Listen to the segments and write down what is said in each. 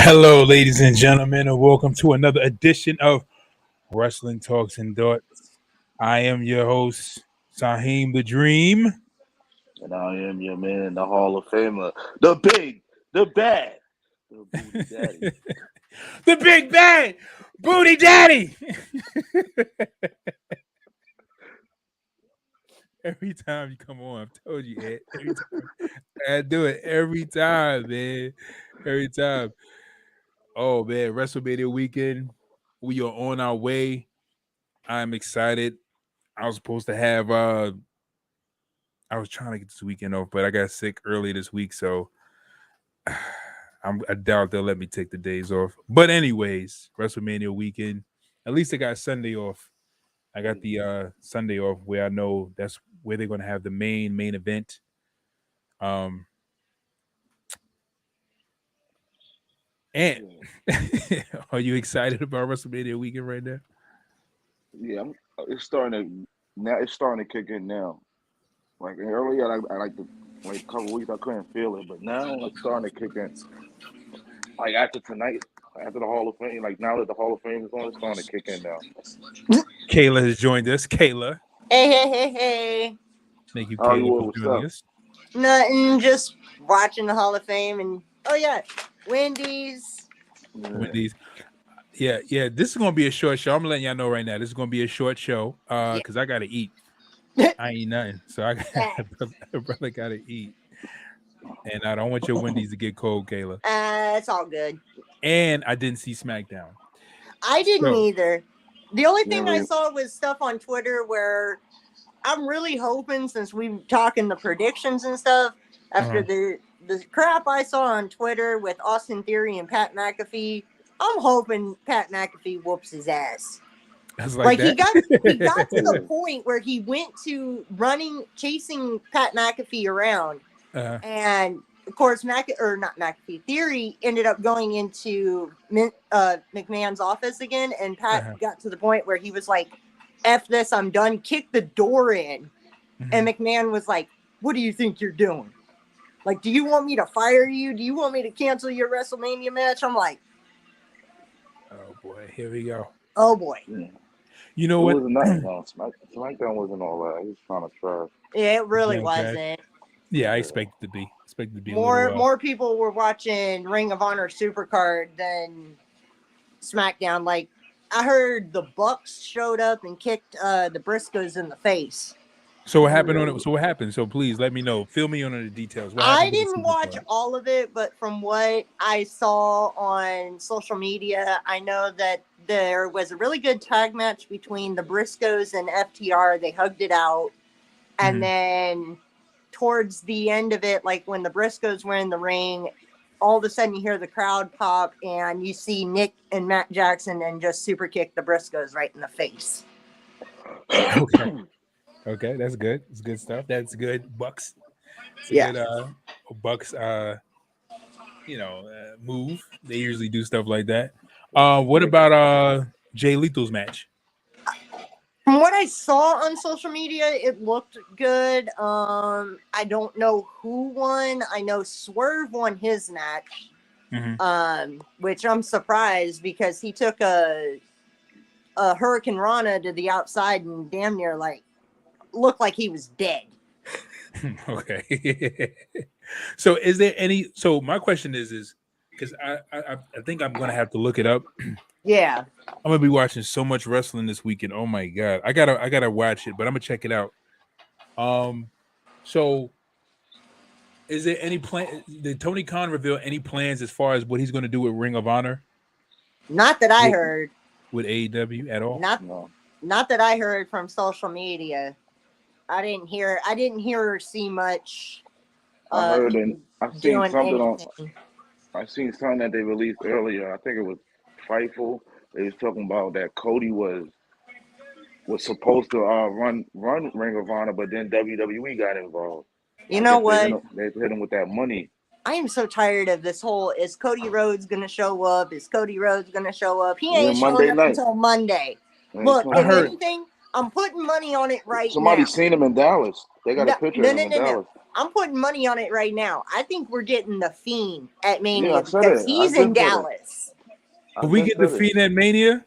Hello, ladies and gentlemen, and welcome to another edition of Wrestling Talks and Thoughts. I am your host, Saheem the Dream. And I am your man, the Hall of Famer, the big, the bad, the booty daddy. The Big Bad Booty Daddy. Every time you come on, I've told you, Ed. Every time. I do it every time, man. Every time. Oh, man. WrestleMania weekend. We are on our way. I'm excited. I was supposed to have I was trying to get this weekend off, but I got sick early this week, so I doubt they'll let me take the days off. But anyways, WrestleMania weekend. At least I got Sunday off. I got the Sunday off where I know that's where they're gonna have the main event. Um and are you excited about WrestleMania weekend right now? Yeah, it's starting to now. It's starting to kick in now. Like earlier, I like the like a couple weeks I couldn't feel it, but now it's starting to kick in. Like after tonight, after the Hall of Fame, like now that the Hall of Fame is on, it's starting to kick in now. Kayla has joined us. Kayla, Hey. thank you, Oh, you Kayla, will. for What's joining up? us. Nothing, just watching the Hall of Fame and Wendy's. Yeah. Wendy's. Yeah. This is gonna be a short show. I'm letting y'all know right now. This is gonna be a short show. Because I gotta eat. I ain't nothing, so I brother gotta eat, and I don't want your Wendy's to get cold, Kayla. It's all good. And I didn't see SmackDown. I didn't So, either. The only Yeah, thing I saw was stuff on Twitter where I'm really hoping, since we've talking the predictions and stuff, after the crap I saw on Twitter with Austin Theory and Pat McAfee, I'm hoping Pat McAfee whoops his ass. I was like He got that. to the point where he went to chasing Pat McAfee around, and of course Theory ended up going into McMahon's office again, and Pat got to the point where he was like, "F this, I'm done." Kicked the door in, and McMahon was like, "What do you think you're doing? Like, do you want me to fire you? Do you want me to cancel your WrestleMania match?" I'm like, Oh boy, here we go. "Oh boy." yeah. You know It what? wasn't nothing. No, SmackDown wasn't all that. He was trying to trash. It really Yeah, wasn't. Yeah, I expected to be. A little, More people were watching Ring of Honor Supercard than SmackDown. Like, I heard the Bucks showed up and kicked the Briscoes in the face. So what happened on it? So what happened? So please let me know. Fill me in on the details. What I happened with the didn't watch Supercard? all of it, but from what I saw on social media, I know that there was a really good tag match between the Briscoes and FTR. They hugged it out. And then towards the end of it, like when the Briscoes were in the ring, all of a sudden you hear the crowd pop and you see Nick and Matt Jackson and just super kick the Briscoes right in the face. Okay, that's good. It's good stuff. That's good. Bucks. It's a Yeah. good Bucks move. They usually do stuff like that. What about Jay Lethal's match? From what I saw on social media, it looked good. I don't know who won. I know Swerve won his match, which I'm surprised because he took a Hurricane Rana to the outside and damn near like looked like he was dead. Okay. So is there any? So my question is because I think I'm gonna have to look it up. Yeah. I'm gonna be watching so much wrestling this weekend. Oh my god, I gotta watch it, but I'm gonna check it out. So is there any plan? Did Tony Khan reveal any plans as far as what he's gonna do with Ring of Honor? Not that I heard. With AEW at all? Not that I heard from social media. I didn't hear or see much. I heard and I've seen something I seen something that they released earlier. I think it was Fightful. They was talking about that Cody was supposed to run Ring of Honor, but then WWE got involved. You know what? They hit him with that money. I am so tired of this whole, is Cody Rhodes going to show up? Is Cody Rhodes going to show up? He ain't showing up until Monday. Look, if anything, I'm putting money on it right now. Somebody seen him in Dallas. They got a picture of him in Dallas. I'm putting money on it right now. I think we're getting the Fiend at Mania Yeah, I said because it. he's I've in been said it. Dallas. Will we get the Fiend at Mania?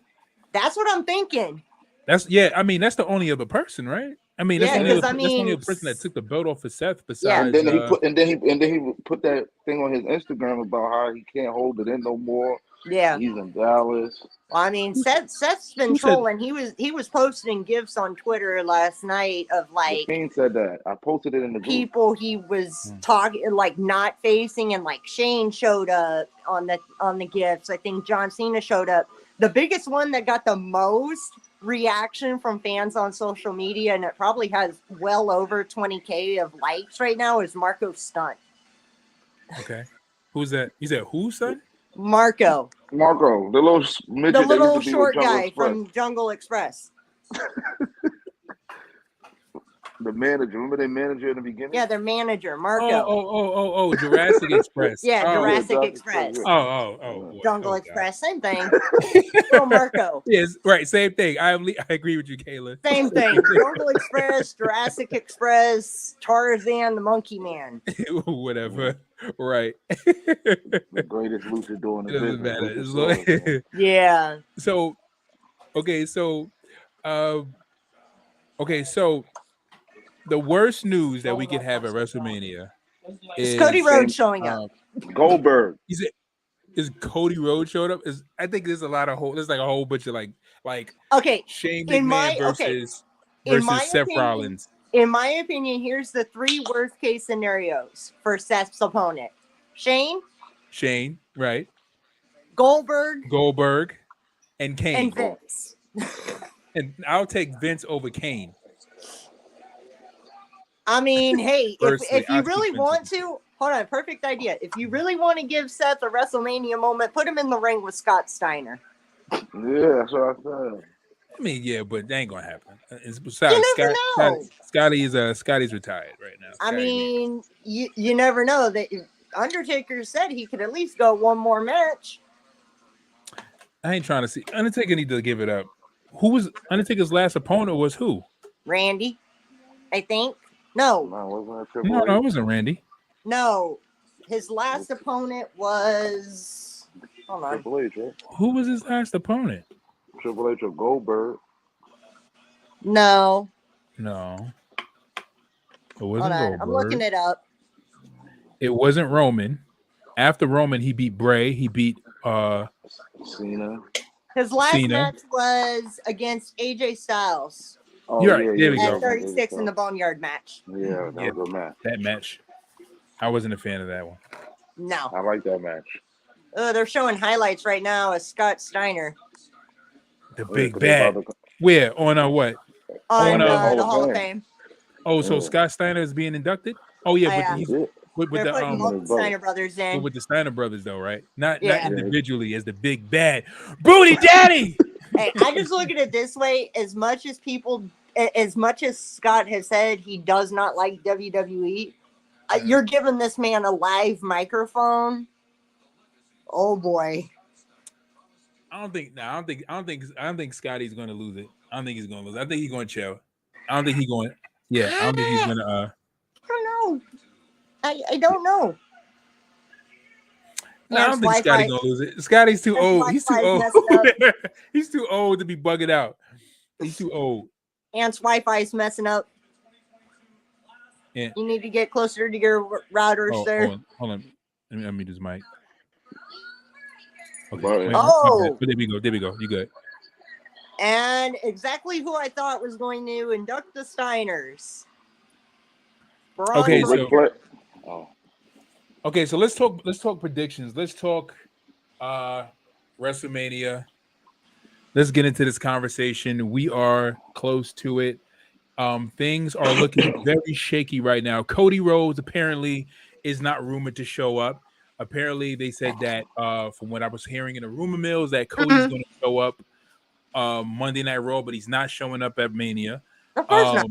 That's what I'm thinking. That's I mean, that's the only other person, right? I mean, that's Yeah, the only because other, that's the only other person that took the belt off of Seth besides. And then he put that thing on his Instagram about how he can't hold it in no more. Yeah, he's in Dallas. Well, I mean, Seth's been trolling. He was posting gifs on Twitter last night of like the Fiend said that. I posted it in the group. People he was talking like not facing, and like Shane showed up on the gifts. I think John Cena showed up. The biggest one that got the most reaction from fans on social media, and it probably has well over 20K of likes right now, is Marco Stunt. Okay, who's that? You said who, son? Marco, the little midget, the little that used to be short with Jungle guy Express. from Jungle Express. The manager, remember their manager in the beginning? Yeah, their manager, Marco. Oh, Jurassic Express. Yeah, Jurassic Yeah, Express. Oh, Jungle Express, same thing. Little Marco. Yes, right, same thing. I agree with you, Kayla. Same thing. Jungle Express, Jurassic Express, Tarzan, the Monkey Man. Whatever. Right. The greatest luchador in the business. Doesn't matter. Yeah. So, okay, so the worst news that we could have at WrestleMania is Cody Rhodes showing up. Goldberg. Is Cody Rhodes showed up? I think there's a lot of there's like a whole bunch of like okay, Shane McMahon versus Seth Rollins. In my opinion, here's the 3 worst case scenarios for Seth's opponent: Shane, right? Goldberg, and Kane, and Vince. And I'll take Vince over Kane. I mean, hey, if you really want to, hold on, perfect idea. If you really want to give Seth a WrestleMania moment, put him in the ring with Scott Steiner. Yeah, that's what I said. I mean, yeah, but that ain't gonna happen. Scotty's retired right now. I mean, you never know. That Undertaker said he could at least go one more match. I ain't trying to see. Undertaker need to give it up. Who was Undertaker's last opponent? Was who? Randy, I think. No, it wasn't Randy. No, his last opponent was. Hold on. Triple H, right? Who was his last opponent? Triple H or Goldberg. No. It wasn't Hold on. Goldberg. I'm looking it up. It wasn't Roman. After Roman, he beat Bray. He beat Cena. His last match was against AJ Styles. Oh, you're right. There we go. At 36 in the Boneyard match. Yeah, that was a good match. That match. I wasn't a fan of that one. No. I like that match. They're showing highlights right now of Scott Steiner. The big bad. Where? On what? On the Hall of Fame. Oh, so Scott Steiner is being inducted? Oh, yeah. But they're putting both Steiner brothers in. With the Steiner brothers, though, right? Not individually as the big bad booty daddy. Hey, I just look at it this way: as much as Scott has said he does not like WWE, you're giving this man a live microphone. Oh boy! I don't think Scotty's going to lose it. I don't think he's going to lose. I think he's going to chill. I don't think he's going. Yeah, I don't think he's going to. I don't know. I don't know. No, I don't think Scotty's gonna lose it. Scotty's too old. He's too old. He's too old to be bugging out. He's too old. Ant's Wi-Fi's messing up. Yeah. You need to get closer to your routers there. Hold on. Let me do this mic. Okay. There we go. You good. And exactly who I thought was going to induct the Steiners. Okay, so let's talk predictions. Let's talk WrestleMania. Let's get into this conversation. We are close to it. Things are looking very shaky right now. Cody Rhodes apparently is not rumored to show up. Apparently, they said that from what I was hearing in the rumor mills that Cody's going to show up Monday Night Raw, but he's not showing up at Mania. Of course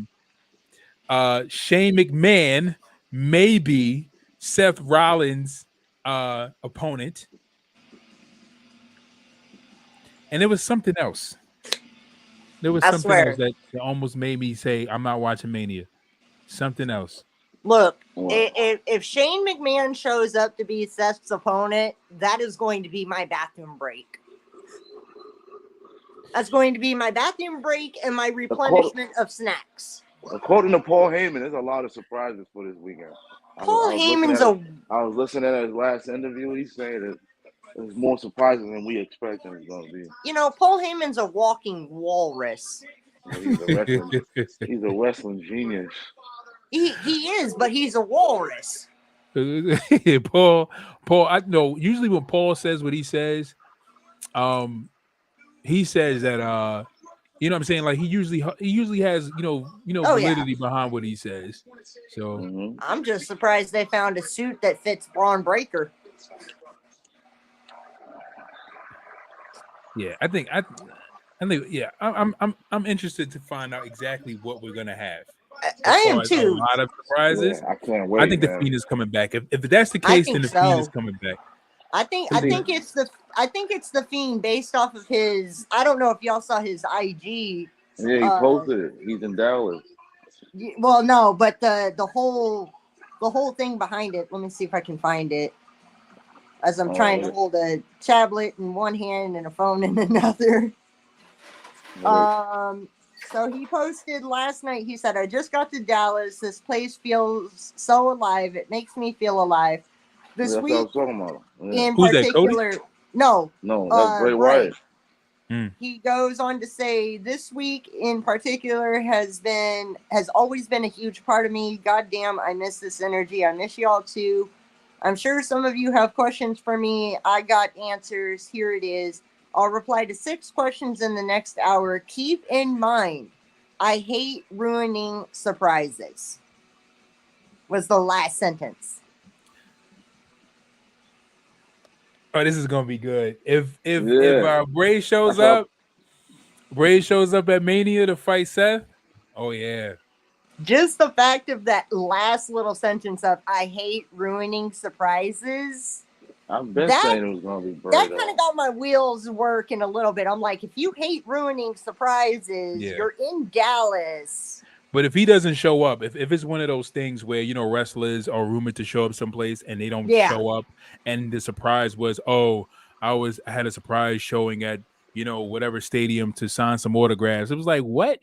not. Shane McMahon may be Seth Rollins' opponent. And there was something else. There was something else that almost made me say, I'm not watching Mania. Something else. Look, What? if Shane McMahon shows up to be Seth's opponent, that is going to be my bathroom break. That's going to be my bathroom break and my replenishment of snacks. According to Paul Heyman, there's a lot of surprises for this weekend. Paul Heyman's I was listening at his last interview. He's saying that there's more surprises than we expected it's going to be. You know, Paul Heyman's a walking walrus. Well, he's a wrestling genius. He is, but he's a walrus. Paul, I know. Usually when Paul says what he says, he says that you know what I'm saying? Like he usually has, validity behind what he says. So I'm just surprised they found a suit that fits Braun Breaker. Yeah, I think yeah, I'm interested to find out exactly what we're gonna have. I am too. A lot of surprises. Yeah, I can't wait. I think the Fiend is coming back. If that's the case, then the Fiend is coming back. I think it's the Fiend based off of his. I don't know if y'all saw his IG. Yeah, he posted it. He's in Dallas. Well, no, but the whole thing behind it. Let me see if I can find it. As I'm trying to hold a tablet in one hand and a phone in another. So he posted last night. He said, "I just got to Dallas. This place feels so alive. It makes me feel alive." This week, what I was talking about. Yeah. in Who's particular, that, no, that's Bray Wyatt. He goes on to say, "This week in particular has always been a huge part of me. Goddamn, I miss this energy. I miss y'all too. I'm sure some of you have questions for me. I got answers. Here it is. I'll reply to 6 questions in the next hour. Keep in mind, I hate ruining surprises." Was the last sentence. Oh, this is gonna be good. If Bray shows up at Mania to fight Seth, oh yeah. Just the fact of that last little sentence of "I hate ruining surprises." I've been saying it was gonna be Bray. That kind of got my wheels working a little bit. I'm like, if you hate ruining surprises, you're in Dallas. But if he doesn't show up, if it's one of those things where wrestlers are rumored to show up someplace and they don't show up, and the surprise was, I had a surprise showing at whatever stadium to sign some autographs. It was like, what?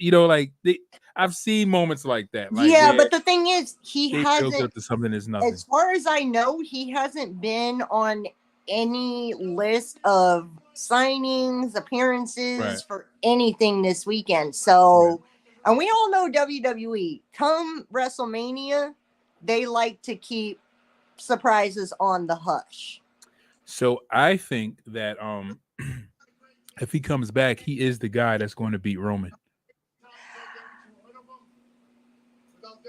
I've seen moments like that. Like, but the thing is, he hasn't built up to something that's nothing. As far as I know, he hasn't been on any list of signings, appearances for anything this weekend. So, and we all know WWE, come WrestleMania, they like to keep surprises on the hush. So I think that if he comes back, he is the guy that's going to beat Roman.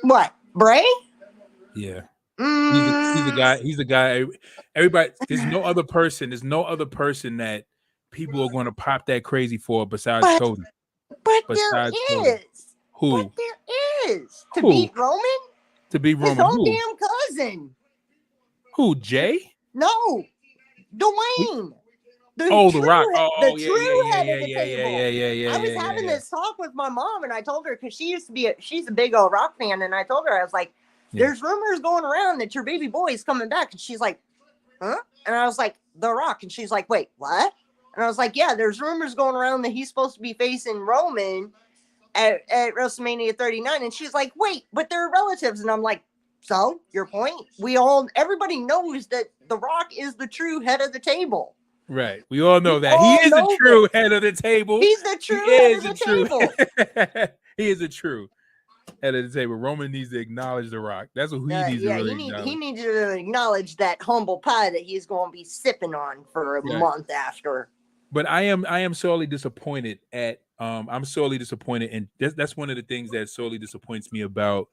What, Bray? Yeah. He's the guy. He's the guy. Everybody. There's no other person that people are going to pop that crazy for besides Cody. But there is. Who? But there is. To beat Roman? To beat Roman. His own damn cousin. Who? Jay? No. Dwayne. The Rock. The true head of the table. I was having this talk with my mom, and I told her, because she's a big old Rock fan, and I told her, I was like, there's rumors going around that your baby boy is coming back. And she's like, huh? And I was like, The Rock. And she's like, wait, what? And I was like, yeah, there's rumors going around that he's supposed to be facing Roman at WrestleMania 39. And she's like, wait, but they're relatives. And I'm like, so your point? Everybody knows that The Rock is the true head of the table. Right. We all know that. He is the true head of the table. He's the true head of the table. He is a true head of the table. Roman needs to acknowledge The Rock. That's what he needs to really acknowledge. He needs to acknowledge that humble pie that he's going to be sipping on for a month after. But I am sorely disappointed at I'm sorely disappointed, and that's one of the things that sorely disappoints me about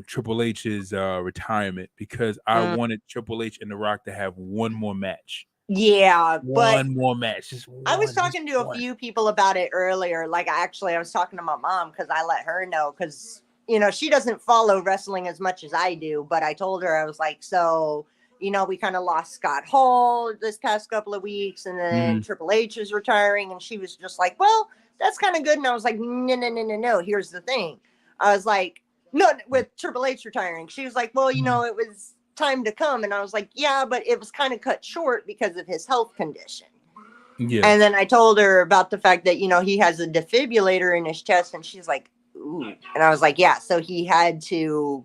Triple H's retirement, because I wanted Triple H and The Rock to have one more match. Yeah, one more match. Just one, I was talking to a few people about it earlier. Like, I was talking to my mom, because I let her know, because she doesn't follow wrestling as much as I do. But I told her, I was like, so we kind of lost Scott Hall this past couple of weeks, and then Triple H is retiring, and she was just like, well, that's kind of good. And I was like, no. Here's the thing. I was like, No, with Triple H retiring. She was like, well, you know, it was time to come. And I was like, yeah, but it was kind of cut short because of his health condition. Yeah. And then I told her about the fact that, you know, he has a defibrillator in his chest. And she's like, ooh. And I was like, yeah, so he had to,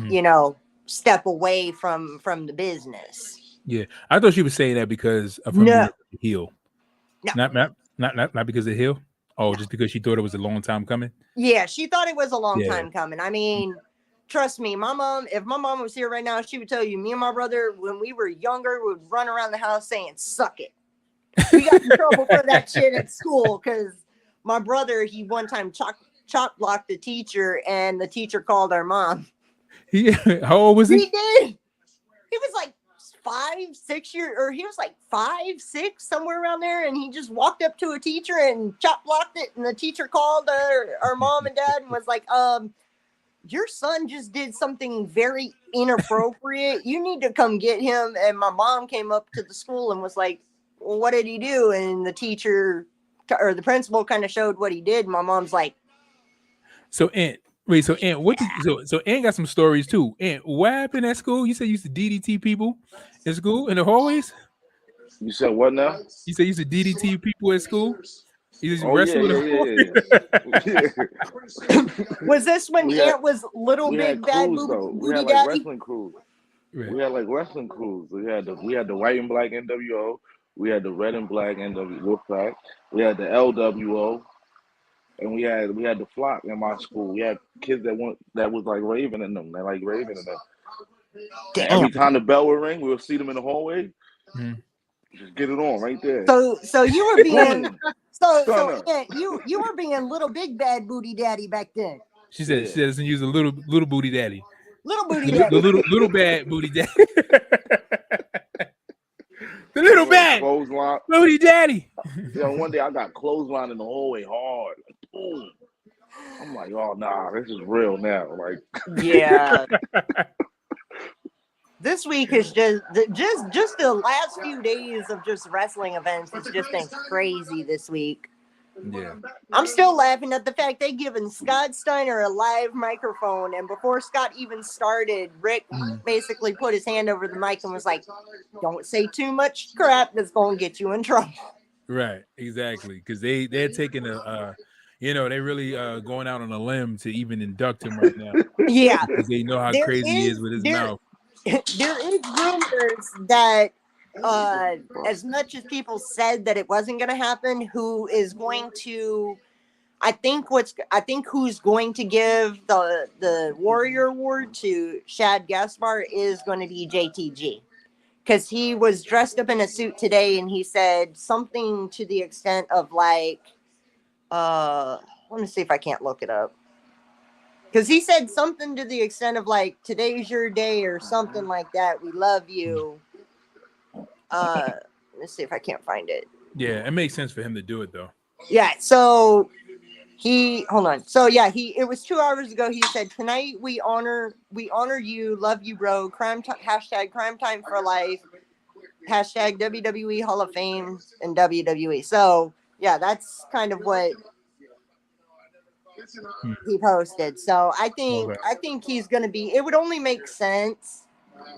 you know, step away from the business. Yeah. I thought she was saying that because of him being the heel. No. Not because of the heel. Oh, just because she thought it was a long time coming. Yeah, she thought it was a long time coming. I mean, trust me, my mom, if my mom was here right now, she would tell you, me and my brother, when we were younger, would run around the house saying, suck it. We got in trouble for that shit at school because my brother, he one time chop blocked the teacher and the teacher called our mom. How old was he? He did. He was like 5, 6 years, or he was like 5, 6, somewhere around there, and he just walked up to a teacher and chop blocked it, and the teacher called our mom and dad and was like, your son just did something very inappropriate. You need to come get him. And my mom came up to the school and was like, well, what did he do? And the teacher or the principal kind of showed what he did. And my mom's like, so Aunt, what did so Aunt got some stories too. Aunt, what happened at school? You said you used to DDT people in school in the hallways? You said what now? You said you used to DDT people at school? You used to Oh wrestle in the yeah. Was this when Aunt was little big bad booty we had daddy? wrestling crews. Right. We had like wrestling crews. We had the white and black NWO. We had the red and black NWO Wolfpack. We had the LWO. And we had the flock in my school. We had kids that was like Raven in them. They like Raven in them. And every time the bell would ring, we would see them in the hallway. Just get it on right there. So you were being so yeah, you were being little big bad booty daddy back then. She said she doesn't use a little booty daddy. Little booty daddy. The little bad booty daddy. The little bad booty daddy. Yeah, one day I got clothesline in the hallway hard. Like, boom. I'm like, oh nah, this is real now. Like, yeah. This week is just the last few days of just wrestling events. It's just been crazy this week. Yeah. I'm still laughing at the fact they given Scott Steiner a live microphone, and before Scott even started, Rick basically put his hand over the mic and was like, "Don't say too much crap that's gonna get you in trouble." Right, exactly, because they're taking they're really going out on a limb to even induct him right now. Yeah, because they know how crazy he is with his mouth. There is rumors that as much as people said that it wasn't going to happen, who is going to I think who's going to give the Warrior Award to Shad Gaspar is going to be JTG, because he was dressed up in a suit today and he said something to the extent of like let me see if I can't look it up. Because he said something to the extent of like, today's your day or something like that. We love you. Let's see if I can't find it. Yeah, it makes sense for him to do it though. Yeah, so hold on. So yeah, it was 2 hours ago. He said, tonight we honor you, love you, bro. Hashtag crime time for life. Hashtag WWE Hall of Fame and WWE. So yeah, that's kind of what he posted. So I think he's going to be, it would only make sense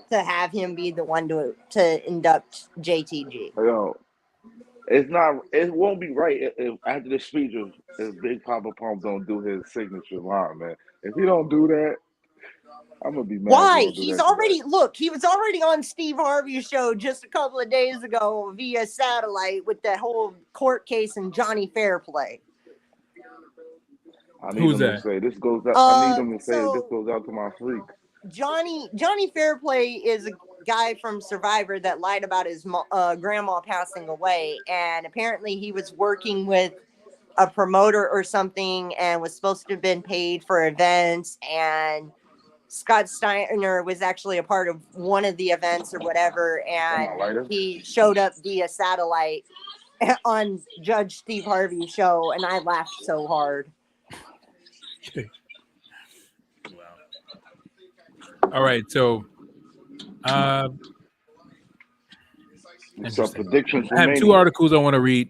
to have him be the one to induct JTG. Yo, it won't be right if after the speech if Big Papa Pump don't do his signature line, man. If he don't do that, I'm gonna be mad. Why? He was already on Steve Harvey's show just a couple of days ago via satellite with that whole court case and Johnny Fairplay. I need them to say this goes out. I need them to say this goes out to my freak. Johnny Fairplay is a guy from Survivor that lied about his grandma passing away, and apparently he was working with a promoter or something and was supposed to have been paid for events, and Scott Steiner was actually a part of one of the events or whatever, and he showed up via satellite on Judge Steve Harvey's show, and I laughed so hard. Wow. All right, so some predictions. I have 2 articles I want to read,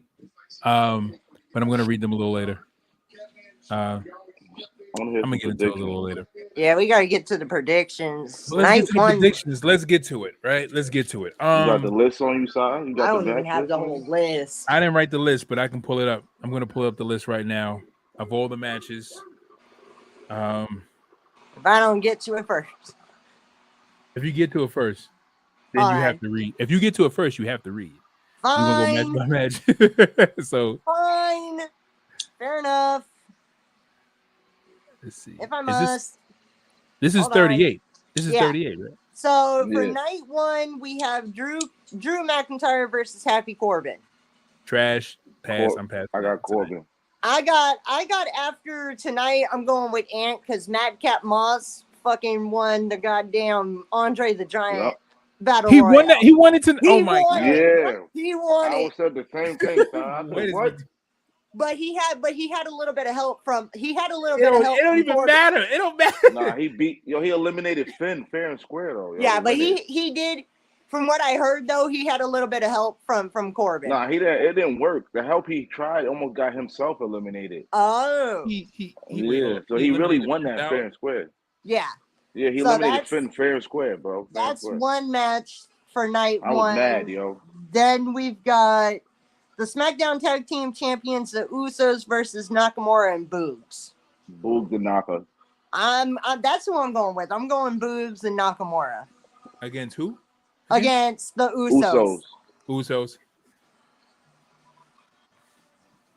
but I'm going to read them a little later. I want to hear I'm gonna some get into it a predictions. little later. Yeah, we gotta get to the predictions. But let's get Night to the one. predictions. Let's get to it, right? Let's get to it. You got the list on you, side? You I got the don't even match have list the on whole you? list. I didn't write the list, but I can pull it up. I'm gonna pull up the list right now of all the matches. If I don't get to it first. If you get to it first, then All you have right. to read. If you get to it first, you have to read. We're gonna go match Fine. by match. So Fine. Fair enough. let's see. If I Is must. this is Hold on. 38? This is Yeah. 38, right? So for Yeah. night one, we have Drew McIntyre versus Happy Corbin. Trash. Pass. I'm passing. I got Corbin. I got after tonight, I'm going with Ant because Madcap Moss fucking won the goddamn Andre the Giant Yep. battle He royale. won that. He won it to. Oh my won god. it. Yeah. He won I it. would said the same thing, side. Wait a What? minute. But he had a little bit of help from It don't even Corbin. matter. It don't matter. Nah, he eliminated Finn fair and square though. Yeah, but he did. From what I heard, though, he had a little bit of help from Corbin. Nah, it didn't work. The help he tried almost got himself eliminated. Oh. So he really won that fair and square. Yeah. Yeah, he So eliminated Finn fair and square, bro. Fair and That's square. one match for night I one. was mad, yo. Then we've got the SmackDown Tag Team Champions, the Usos versus Nakamura and Boogs. Boog the knocker. That's who I'm going with. I'm going Boogs and Nakamura. Against who? Against the Usos. Usos.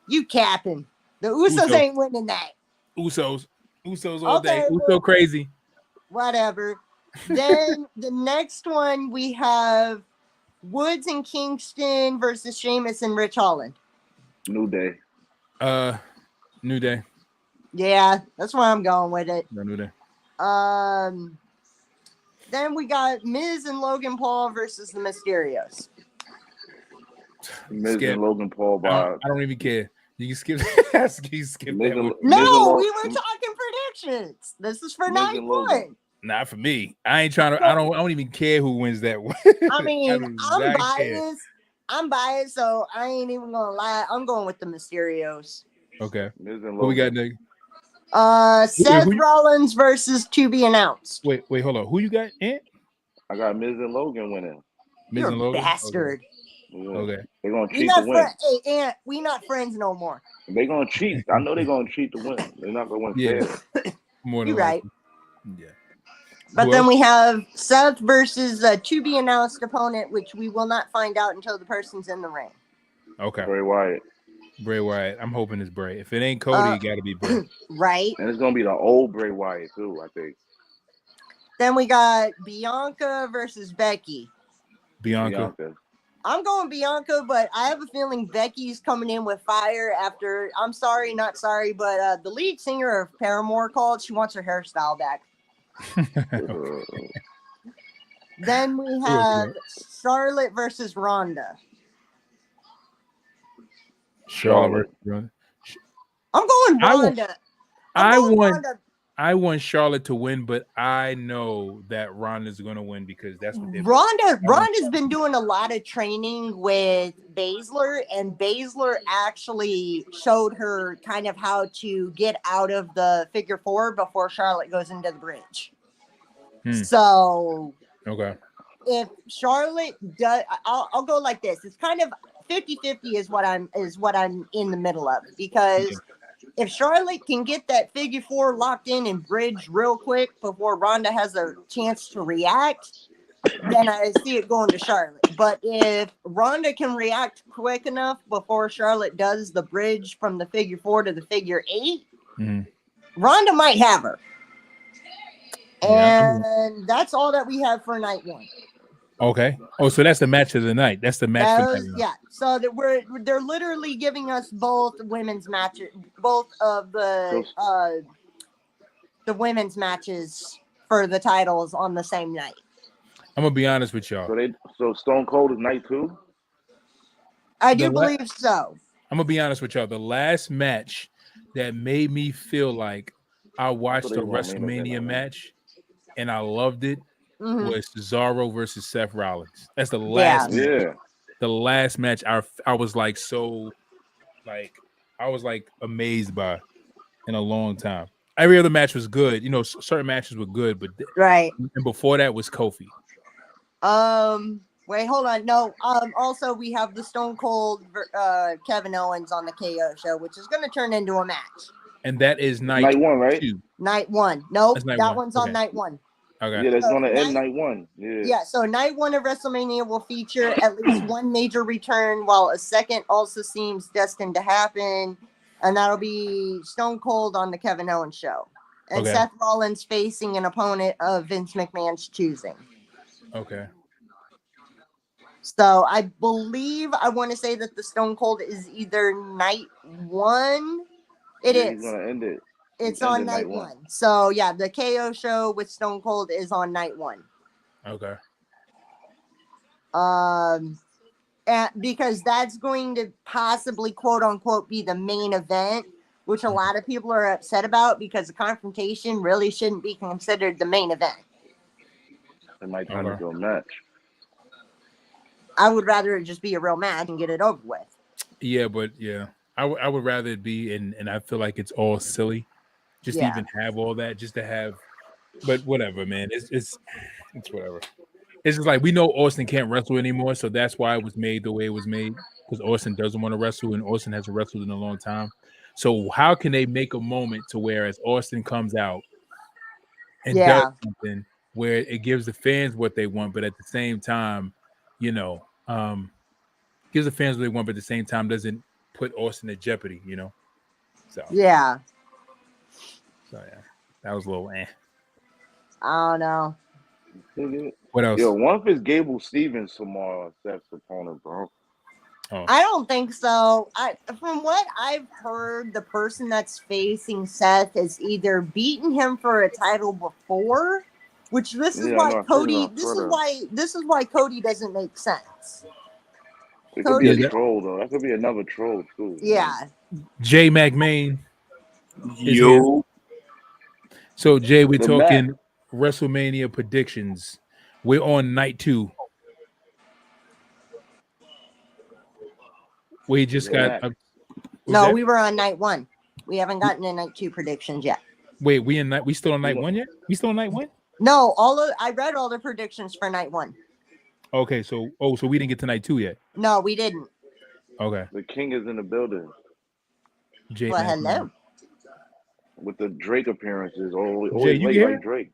You capping. The Usos ain't winning that. Usos all day. Uso crazy. Whatever. Then the next one we have Woods and Kingston versus Sheamus and Rich Holland. New Day. New Day. Yeah, that's why I'm going with it. No, New Day. Then we got Miz and Logan Paul versus the Mysterios. Miz and Logan Paul I don't even care. You can skip. You skip that one. No, we were talking predictions. This is for night one. Not for me. I ain't trying to. I don't even care who wins that one. I mean, I'm biased. I'm biased, so I ain't even gonna lie. I'm going with the Mysterios. Okay. What we got, Nick? Seth Rollins versus to be announced. Wait, hold on. Who you got? Ant? I got Miz and Logan winning. You're a bastard. Okay. They're gonna cheat to win. Hey, Ant, we not friends no more. They're gonna cheat. I know they're gonna cheat to win. They're not gonna win fair. You're right. Yeah. But then we have Seth versus a to be announced opponent, which we will not find out until the person's in the ring. Okay. Bray Wyatt. I'm hoping it's Bray. If it ain't Cody, it got to be Bray. Right. And it's gonna be the old Bray Wyatt too, I think. Then we got Bianca versus Becky. Bianca. I'm going Bianca, but I have a feeling Becky's coming in with fire after, I'm sorry, not sorry, but the lead singer of Paramore called. She wants her hairstyle back. Then we have Charlotte versus Ronda. Charlotte. I'm going Ronda. I want Charlotte to win, but I know that Ronda's going to win because that's what they're Ronda's been doing a lot of training with Baszler, and Baszler actually showed her kind of how to get out of the figure four before Charlotte goes into the bridge. So, okay. If Charlotte does, I'll go like this. It's kind of 50-50 is what I'm in the middle of, because if Charlotte can get that figure four locked in and bridge real quick before Ronda has a chance to react, then I see it going to Charlotte. But if Ronda can react quick enough before Charlotte does the bridge from the figure four to the figure eight, Ronda might have her. And that's all that we have for night one. Okay. Oh, so that's the match of the night. That's the match for night one. Yeah. So that they're literally giving us both women's matches, both of the women's matches for the titles on the same night. I'm gonna be honest with y'all. So Stone Cold is night 2? I do believe so. I'm gonna be honest with y'all. The last match that made me feel like I watched a WrestleMania match and I loved it was Cesaro versus Seth Rollins. That's the last match. Yeah. The last match I was like I was like amazed by in a long time. every other match was good. You know, certain matches were good, but Right. and before that was Kofi. Wait, hold on. No. Also, we have the Stone Cold Kevin Owens on the KO show, which is going to turn into a match. And that is night 1, right? 2. Night 1. Nope, That's night that 1. one's Okay. on night 1. Okay. Yeah, that's gonna end night 1. Yeah. So night 1 of WrestleMania will feature at least one major return, while a second also seems destined to happen, and that'll be Stone Cold on the Kevin Owens show, and Seth Rollins facing an opponent of Vince McMahon's choosing. Okay. So I believe I want to say that the Stone Cold is either night 1. It is. He's gonna end it. It's on night 1. So yeah, the KO show with Stone Cold is on night 1. Okay. And because that's going to possibly quote unquote be the main event, which a lot of people are upset about because the confrontation really shouldn't be considered the main event. It might turn into a match. I would rather it just be a real match and get it over with. Yeah, but I would rather it be, and I feel like it's all silly, just to even have all that, just to have. But whatever, man. It's whatever. It's just like we know Austin can't wrestle anymore, so that's why it was made the way it was made, because Austin doesn't want to wrestle, and Austin hasn't wrestled in a long time. So how can they make a moment to where as Austin comes out and does something where it gives the fans what they want, but at the same time, gives the fans what they want, but at the same time doesn't put Austin at jeopardy, So yeah, that was a little I don't know. What else? Yo, what if it's Gable Stevens tomorrow, Seth's opponent, bro? Oh. I don't think so. From what I've heard, the person that's facing Seth has either beaten him for a title before, which this is why Cody. This is why Cody doesn't make sense. It could be a troll though. That could be another troll too. Yeah. Jay McMahon. Yo. So Jay, we're talking WrestleMania predictions. We're on night 2. We just got. No, we were on night 1. We haven't gotten to night 2 predictions yet. Wait, we still on night 1 yet? We still on night 1? No, I read all the predictions for night 1. Okay, so we didn't get to night 2 yet. No, we didn't. Okay. The king is in the building. Jay, well, hello. With the Drake appearances, always you late like Drake.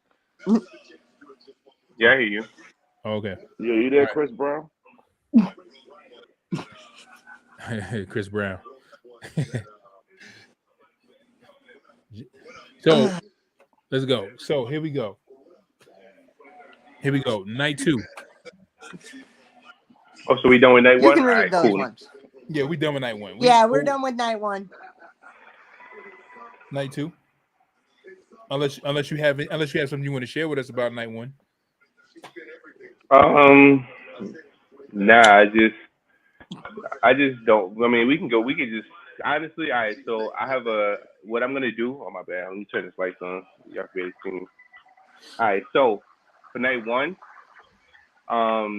Yeah, I hear you. Okay. Yo, you there, Chris Brown? Chris Brown. So let's go. So here we go. Night 2. Oh, so we done with night 1? All right, cool. Ones. Yeah, we done with night 1. We're done with night 1. Night 2. Unless you have something you want to share with us about night 1. Nah, I just don't. I mean, we can just honestly. All right, so I have what I'm gonna do. Oh my bad. Let me turn this lights on. Y'all can be able to see. All right, so for night 1,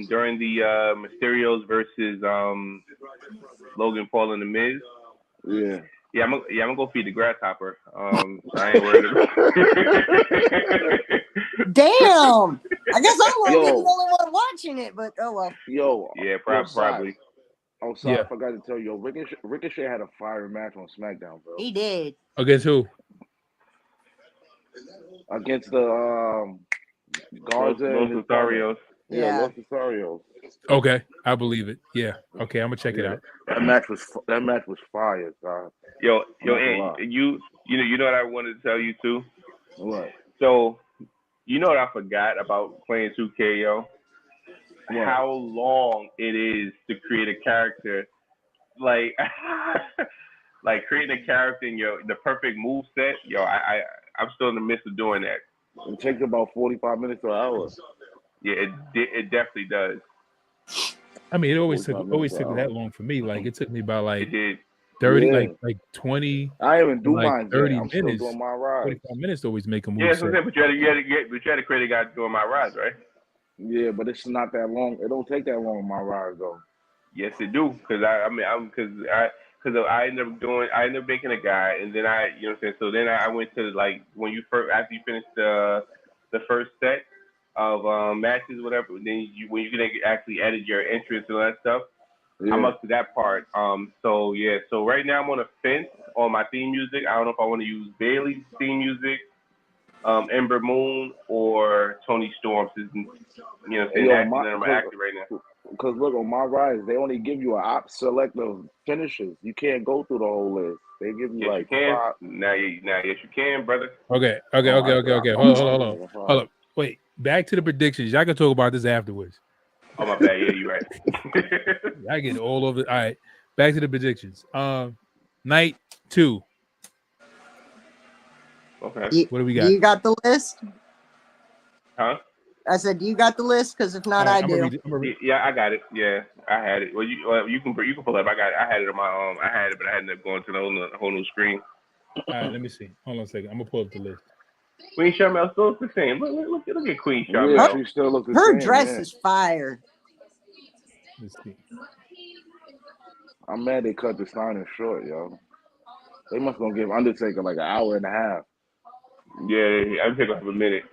during the Mysterios versus Logan Paul and The Miz. Yeah, I'm gonna go feed the grasshopper. I ain't worried about it. Damn! I guess I'm gonna be the only one watching it, but oh well. Yeah, probably. Oh, sorry, I forgot to tell you. Ricochet had a fire match on SmackDown, bro. He did. Against who? Against the Garza and Losarios. Yeah, Los Losarios. Okay, I believe it. Yeah. Okay, I'm gonna check it out. That match was fire, God. Yo, and you know what I wanted to tell you too? What? So, you know what I forgot about playing 2K, yo? What? How long it is to create a character, like creating a character in the perfect move set. Yo, I'm still in the midst of doing that. It takes about 45 minutes to an hour. Yeah, it definitely does. I mean, it always took that long for me. Like it took me about like 30, like 20. I even do like mine. 30 I'm minutes. still doing my rides. 45 minutes to always make a move. Yeah, so but you had to create a guy doing my rides, right? Yeah, but it's not that long. It don't take that long on my rides though. Yes, it do. Because because I ended up making a guy, and then you know what I'm saying. So then I went to like when you first after you finish the first set of matches, whatever. Then when you can actually edit your entrance and all that stuff. I'm Yeah. up to that part. So yeah. So right now I'm on a fence on my theme music. I don't know if I want to use Bailey's theme music, Ember Moon, or Tony Storm. Since you know what I'm saying. Yo, Actually, none of them are active right now. because look on my rides, they only give you an op select of finishes. You can't go through the whole list. They give you Yes, you like can. 5. Yes, you can, brother. Okay. Oh, Hold my on. bad. I'm Hold sorry. up. Wait. Back to the predictions. Y'all can talk about this afterwards. Oh my bad. Yeah, you're right. I get all over. All right. Back to the predictions. Night 2. Okay. What do we Do got? you got the list? Huh? I said, do you got the list? Because if not, All right. I I'm gonna do. read it. Yeah, I got it. Yeah, I had it. Well, you can pull it up. I had it on my I had it, but I ended up going to the whole new screen. All right. Let me see. Hold on a second. I'm gonna pull up the list. Queen Charmel still looks the same. Look at Queen Yeah, Her, Charmel. she still looks the her same. dress Yeah. is fire. Let's see. I'm mad they cut the signing short, yo. They must gonna give Undertaker like an hour and a half. Yeah, I'm taking a minute.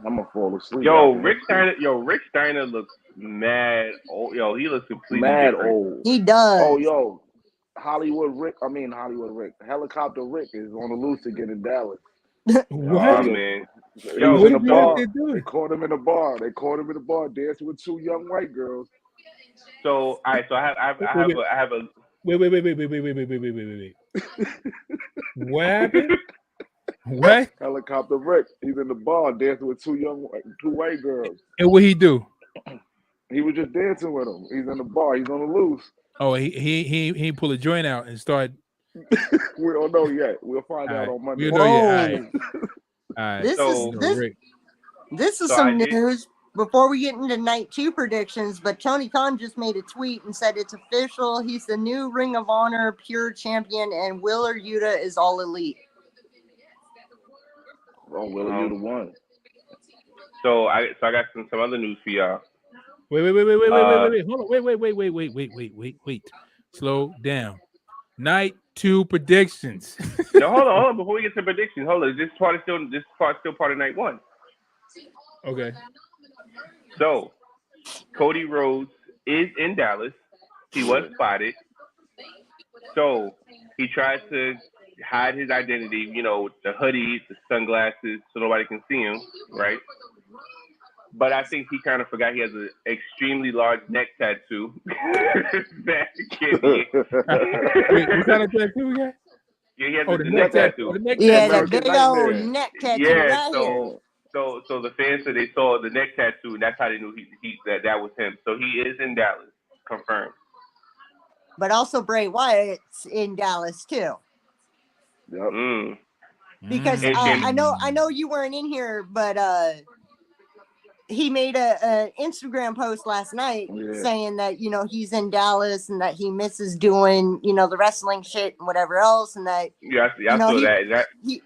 I'm gonna fall asleep after that shit. Rick Steiner looks mad. Oh, yo, he looks completely Mad different. old. He Oh, does. yo, Hollywood Rick. Helicopter Rick is on the loose again in Dallas. What? Oh He, man, he was yo, What in the is he out bar. there They doing? caught him in the bar. Dancing with 2 young white girls. so all right, so Wait, wait, I have a wait. What happened? What? Helicopter Rick. He's in the bar dancing with 2 white girls. And what he do? He was just dancing with them. He's in the bar. He's on the loose. Oh, he pull a joint out and start. We don't know yet. We'll find All out right. on Monday. We know you. All right. Whoa. All right. This is so Yo, this Rick. this is so I some did. news before we get into night 2 predictions, but Tony Khan just made a tweet and said it's official. He's the new Ring of Honor Pure Champion, and Willer Yuta is all elite. Oh, Willie, you the one. So I got some other news for y'all. Wait. Hold on. Wait. Slow down. Night 2 predictions. No, hold on. Before we get to predictions, hold on. This part is still part of night 1. Okay. So Cody Rhodes is in Dallas. He was spotted. So he tried to hide his identity, you know, the hoodie, the sunglasses, so nobody can see him, right? But I think he kind of forgot he has an extremely large neck tattoo that can't be. Wait, what kind of tattoo we got? Yeah, he has Oh, the the neck neck tattoo. tattoo. Oh, the neck Yeah, tattoo. the American big old Nightmare. neck tattoo Yeah, right here. so the fans said they saw the neck tattoo, and that's how they knew that was him. So he is in Dallas, confirmed. But also Bray Wyatt's in Dallas too. Yep. Because I know you weren't in here, but he made an Instagram post last night saying that, you know, he's in Dallas and that he misses doing, you know, the wrestling shit and whatever else, and that I saw that. he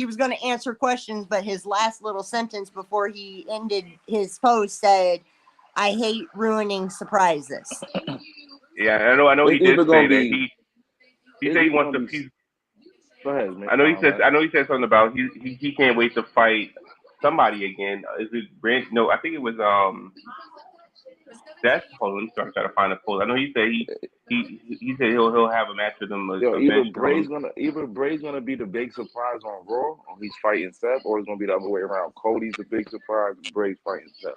was going to answer questions, but his last little sentence before he ended his post said, "I hate ruining surprises." Yeah, I know he did say that. He said he wants to. Go ahead, man. I know he said something about he can't wait to fight somebody again. Is it Brent? No, I think it was Seth. Hold on, let me start trying to find a post. I know he said he said he'll have a match with him. Either Bray's gonna be the big surprise on Raw, or he's fighting Seth, or it's gonna be the other way around. Cody's the big surprise, and Bray's fighting Seth.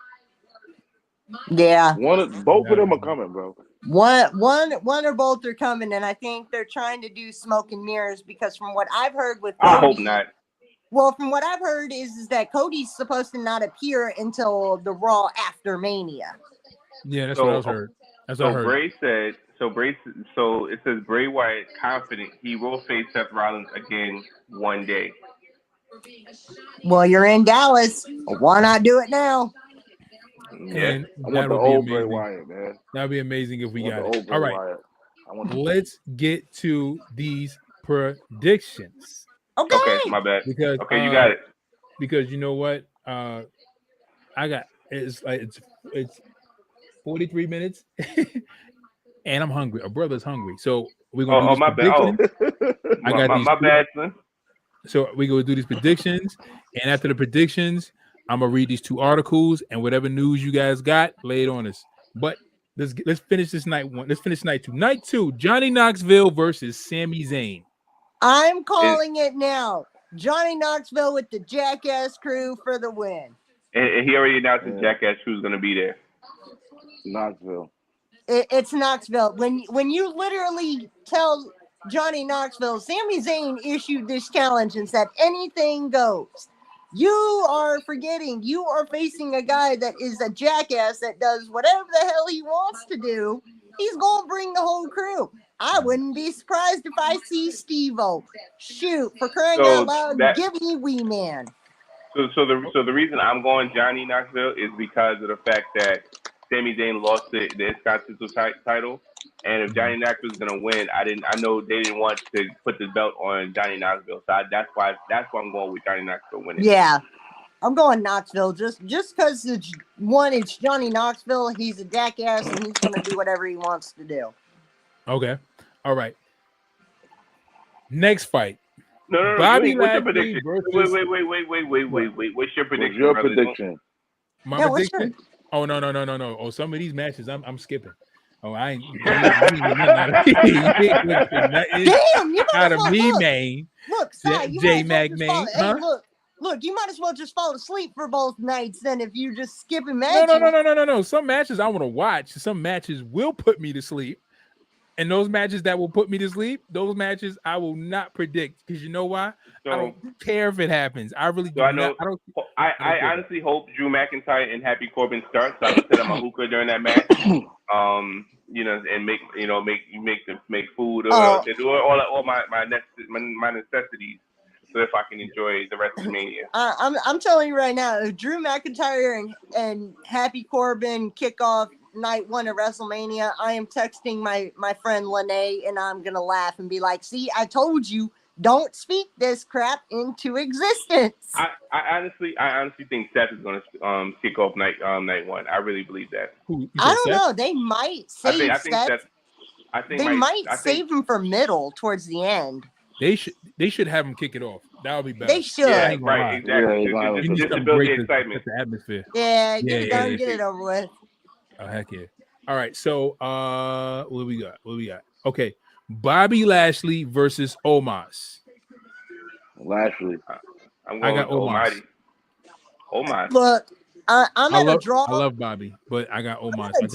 Yeah. Both of them are coming, bro. One or both are coming, and I think they're trying to do smoke and mirrors because from what I've heard with Cody, I hope not. Well, from what I've heard is that Cody's supposed to not appear until the Raw after Mania. Yeah, that's what I heard. That's what I heard. Bray said. So it says Bray Wyatt confident he will face Seth Rollins again one day. Well, you're in Dallas. Why not do it now? Yeah. I want the old Bray Wyatt, man. That'd be amazing if we got it. All right. Let's get to these predictions. Okay, my bad. Because you got it. Because you know what? I got it's 43 minutes. and I'm hungry. A brother's hungry. So we're gonna do these my bad. Oh, predictions. I got these. my bad, son. So we go do these predictions, and after the predictions, I'm gonna read these 2 articles, and whatever news you guys got, lay it on us. But let's finish this night one. Let's finish night 2. Night 2, Johnny Knoxville versus Sami Zayn. I'm calling it now. Johnny Knoxville with the Jackass crew for the win. And he already announced the Jackass who's gonna be there. Knoxville. It's Knoxville. When you literally tell Johnny Knoxville, Sami Zayn issued this challenge and said anything goes. You are forgetting you are facing a guy that is a jackass that does whatever the hell he wants to do. He's going to bring the whole crew. I wouldn't be surprised if I see Steve-O. Shoot, for crying out loud, give me Wee Man. So the reason I'm going Johnny Knoxville is because of the fact that Sami Zayn lost the Intercontinental title, and if Johnny Knoxville is gonna win, I know they didn't want to put the belt on Johnny Knoxville, so that's why I'm going with Johnny Knoxville winning. Yeah, I'm going Knoxville just because it's Johnny Knoxville. He's a jackass and he's gonna do whatever he wants to do. Okay, all right. Next fight. No. Bobby What's your Lashley prediction? versus... Wait. What's your prediction? What's your prediction? My prediction? Oh no. Oh, some of these matches I'm skipping. Oh, I ain't. Damn, you out of me, man. Look, J Mac, man. Hey, look, you might as well just fall asleep for both nights then if you just skipping matches. No. Some matches I want to watch. Some matches will put me to sleep. And those matches that will put me to sleep, those matches I will not predict because you know why? I don't care if it happens. I really do not. I honestly hope Drew McIntyre and Happy Corbin start so I can set up my hookah during that match. And make food or do all my necessities so if I can enjoy the rest of Mania. I'm telling you right now, if Drew McIntyre and Happy Corbin kick off night 1 of WrestleMania, I am texting my friend Lene and I'm gonna laugh and be like, see, I told you, don't speak this crap into existence. I honestly think Seth is gonna kick off night 1. I really believe that. I don't know. They might save Seth. They might save him for middle towards the end. They should have him kick it off. That would be better. They should. Yeah, right, exactly. Just to build the excitement. The atmosphere. Yeah, get it done, get it over with. Oh, heck yeah. All right, so what do we got? Okay, Bobby Lashley versus Omos. Lashley. I got Omos. Look, I'm at a draw. I love Bobby, but I got Omos. I'm at a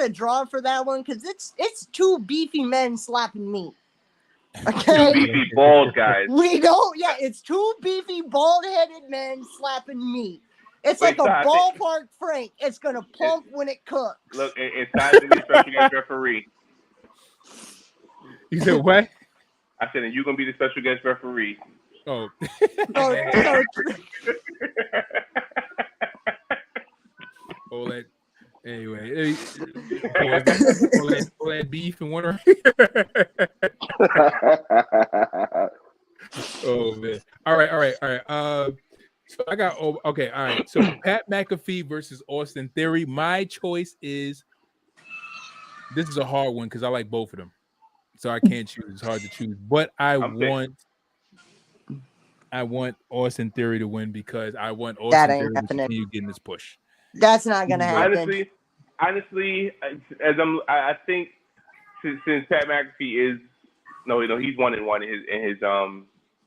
draw for that one because it's 2 beefy men slapping me. Okay. 2 beefy bald guys. It's 2 beefy bald-headed men slapping me. It's like a ballpark Frank. It's gonna plump when it cooks. Look, it's time to be a special guest referee. You said what? I said, and you're gonna be the special guest referee. Oh. All that. Anyway, all that beef and one. Oh man! All right. So I got okay. All right. So Pat McAfee versus Austin Theory. My choice is. This is a hard one because I like both of them, so I can't choose. It's hard to choose, but I want Austin Theory to win because I want Austin Theory to continue getting this push. That's not gonna happen. Honestly, I think since Pat McAfee he's 1-1 in his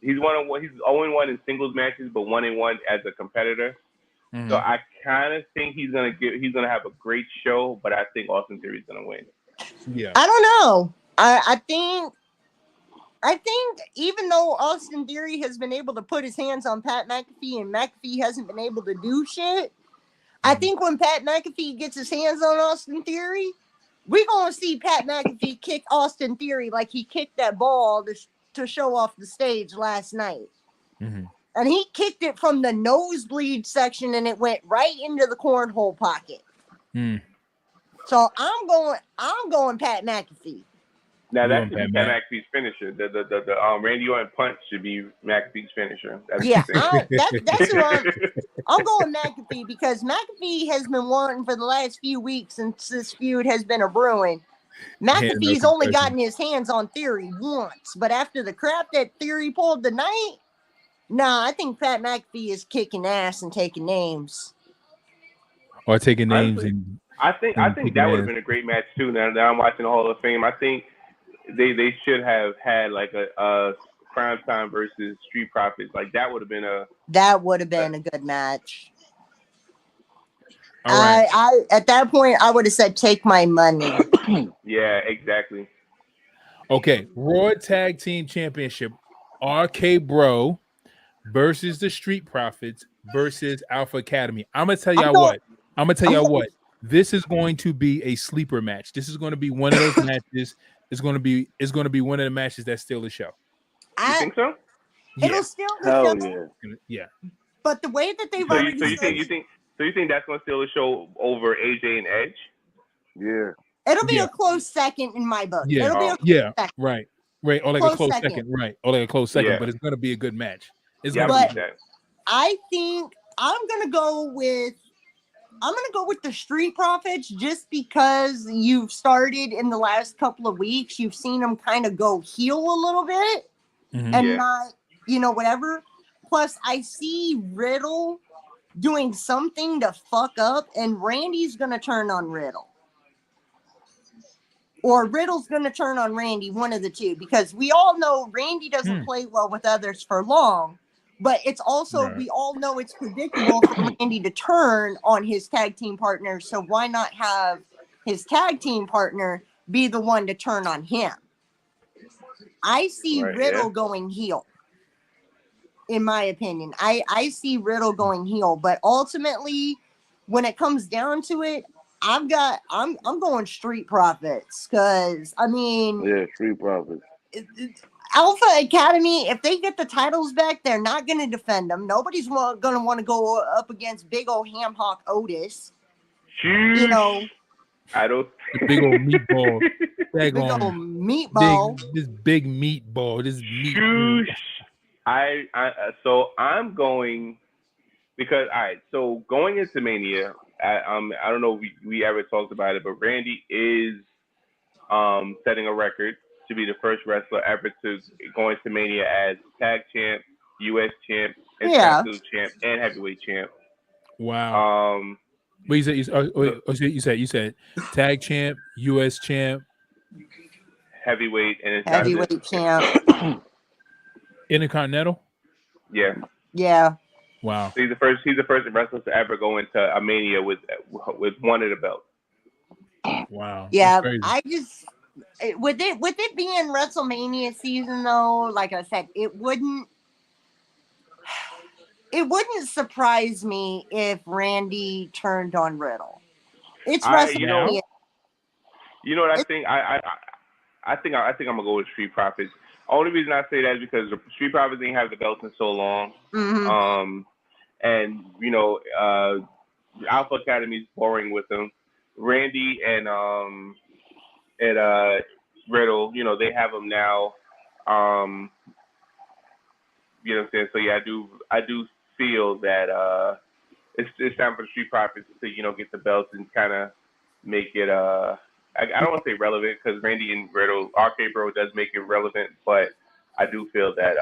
he's 1-1. He's 0-1 in singles matches, but 1-1 as a competitor. Mm-hmm. So I kind of think he's gonna have a great show, but I think Austin Theory is gonna win. Yeah, I don't know. I think even though Austin Theory has been able to put his hands on Pat McAfee and McAfee hasn't been able to do shit, I think when Pat McAfee gets his hands on Austin Theory, we're going to see Pat McAfee kick Austin Theory like he kicked that ball to show off the stage last night. Mm-hmm. And he kicked it from the nosebleed section and it went right into the cornhole pocket. Mm. So I'm going Pat McAfee. Now You that want should be Pat Pat Mac? McAfee's finisher. The Randy Orton punch should be McAfee's finisher. That's Yeah, the thing. that's who I'm going McAfee because McAfee has been wanting for the last few weeks since this feud has been a brewing. Hand no McAfee's only concussion. gotten his hands on Theory once, but after the crap that Theory pulled tonight, nah, I think Pat McAfee is kicking ass and taking names. Or taking names Honestly, and, I think kicking that would have ass. been a great match too. Now that I'm watching the Hall of Fame, I think they should have had like a Crime Time versus Street Profits. Like that would have been That would have been a good match. All right. I at that point I would have said take my money. yeah, exactly. Okay. Raw Tag Team Championship. RK Bro versus the Street Profits versus Alpha Academy. I'm gonna tell I'm y'all going. what. I'm gonna tell I'm y'all going. what. This is going to be a sleeper match. This is going to be one of those matches. It's going to be one of the matches that steal the show. You think so? Yeah. It'll steal the Hell show, yeah. Yeah. but the way that they've So already you said, think that's gonna steal the show over AJ and Edge? Yeah. it'll be Yeah. a close second in my book. Yeah. It'll be a close Yeah. second. Right. Right. Or like Close a close second. second. Right. Or like a close second. Yeah. But it's going to be a good match. It's Yeah, I going to But- be. believe that. I think I'm gonna go with the Street Profits just because you've started in the last couple of weeks. You've seen them kind of go heel a little bit Mhm. and Yeah. not, whatever. Plus, I see Riddle doing something to fuck up, and Randy's gonna turn on Riddle. Or Riddle's gonna turn on Randy, one of the two, because we all know Randy doesn't play well with others for long. But it's also, Right. we all know it's predictable for Randy to turn on his tag team partner. So why not have his tag team partner be the one to turn on him? I see Right, Riddle yeah. going heel. In my opinion, I see Riddle going heel, but ultimately, when it comes down to it, I'm going Street Profits because Yeah, Street Profits. Alpha Academy, if they get the titles back, they're not going to defend them. Nobody's going to want to go up against big old ham hock Otis. Sheesh. I don't. The big old meatball. Big old meatball. This big meatball. This meat. Sheesh. So I'm going because all right. So going into Mania, I don't know if we ever talked about it, but Randy is setting a record to be the first wrestler ever to go into Mania as tag champ, U.S. champ, international champ, and heavyweight champ. Wow. But you said tag champ, U.S. champ, heavyweight, and heavyweight champ. Intercontinental. Yeah. Yeah. Wow. So he's the first wrestler to ever go into a Mania with one of the belts. Wow. Yeah, with it being WrestleMania season though, like I said, it wouldn't surprise me if Randy turned on Riddle. It's WrestleMania. You know what I think? I think I'm gonna go with Street Profits. Only reason I say that is because the Street Profits didn't have the belts in so long. Mm-hmm. And Alpha Academy is boring with them. Randy and Riddle, they have them now. You know what I'm saying? So yeah, I do feel that it's time for the Street Profits to get the belts and kind of make it I don't want to say relevant because Randy and Riddle, RK Bro does make it relevant, but I do feel that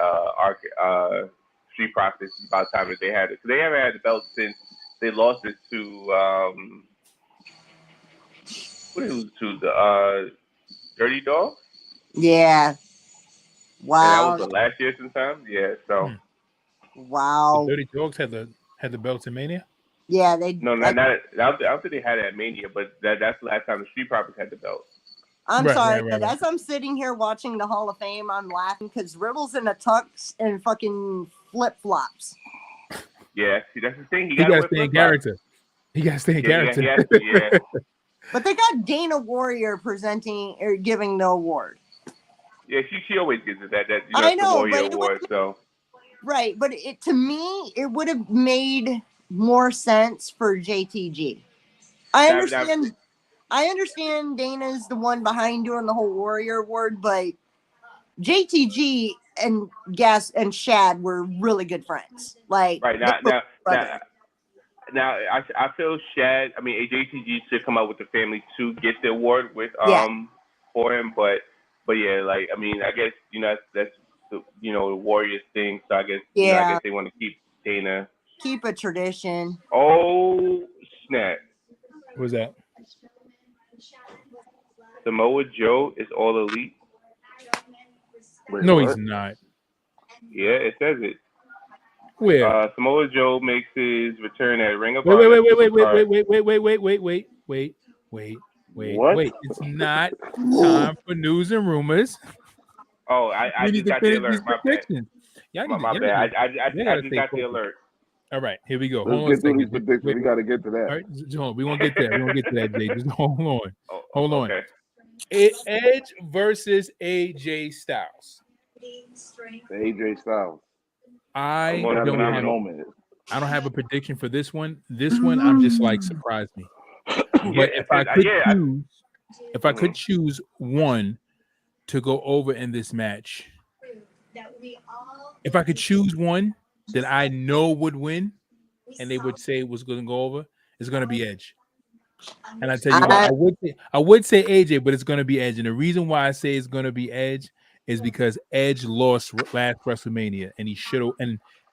Street Profits is about time that they had it because they haven't had the belt since they lost it to the Dirty Dog. Yeah. Wow. And that was the last year sometime. Yeah. So. Wow. The Dirty Dogs had the belts in Mania. Yeah, they. No, not. I don't think they had it at Mania, but that's the last time the Street Profits had the belt. I'm sorry, but as I'm sitting here watching the Hall of Fame, I'm laughing because Riddle's in a tux and fucking flip flops. Yeah, see, that's the thing. He got to stay in character. He got to stay in character. Yeah. But they got Dana Warrior presenting or giving the award. Yeah, she always gives it that I know, the Warrior but award. So right, but to me, it would have made more sense for JTG. I I understand Dana's the one behind doing the whole Warrior Award, but JTG and Gas and Shad were really good friends. Like Right they now, were now, brothers. now, now, I feel Shad. I mean, JTG should come out with the family to get the award with Yeah. for him, but yeah, like I mean, I guess that's the the Warriors thing. So I guess I Yeah. guess they want to keep Dana. Keep a tradition. Oh snap! What's that? Samoa Joe is all elite. Wait, No, he's what? not. Yeah, it says it. Where? Samoa Joe makes his return at Ring of Wait, wait, Honor wait, wait, wait, wait, Supercard. wait, wait, wait, wait, wait, wait, wait, wait, wait, wait, What? wait. It's not time for news and rumors. Oh, I We need just to got the finish these alert. My bad. predictions. Y'all need to, My y'all bad. gotta, y'all I gotta just stay got the focused. alert. All right, here we go. Let's Hold on a get through these second. predictions. Wait, We wait. got to get to that. All right, just hold on. We won't get there. We won't get to that, Jay. Just hold on. Oh, Hold on. okay. Edge versus AJ Styles. AJ Styles. I Most don't have phenomenal. moment. I don't have a prediction for this one. This one, I'm just like surprise me. Yeah, But if I could yeah. choose, if I could choose one to go over in this match, if I could choose one that I know would win, and they would say it was going to go over, it's going to be Edge. And I tell you what, I would say AJ, but it's going to be Edge. And the reason why I say it's going to be Edge is because Edge lost last WrestleMania, and he should have.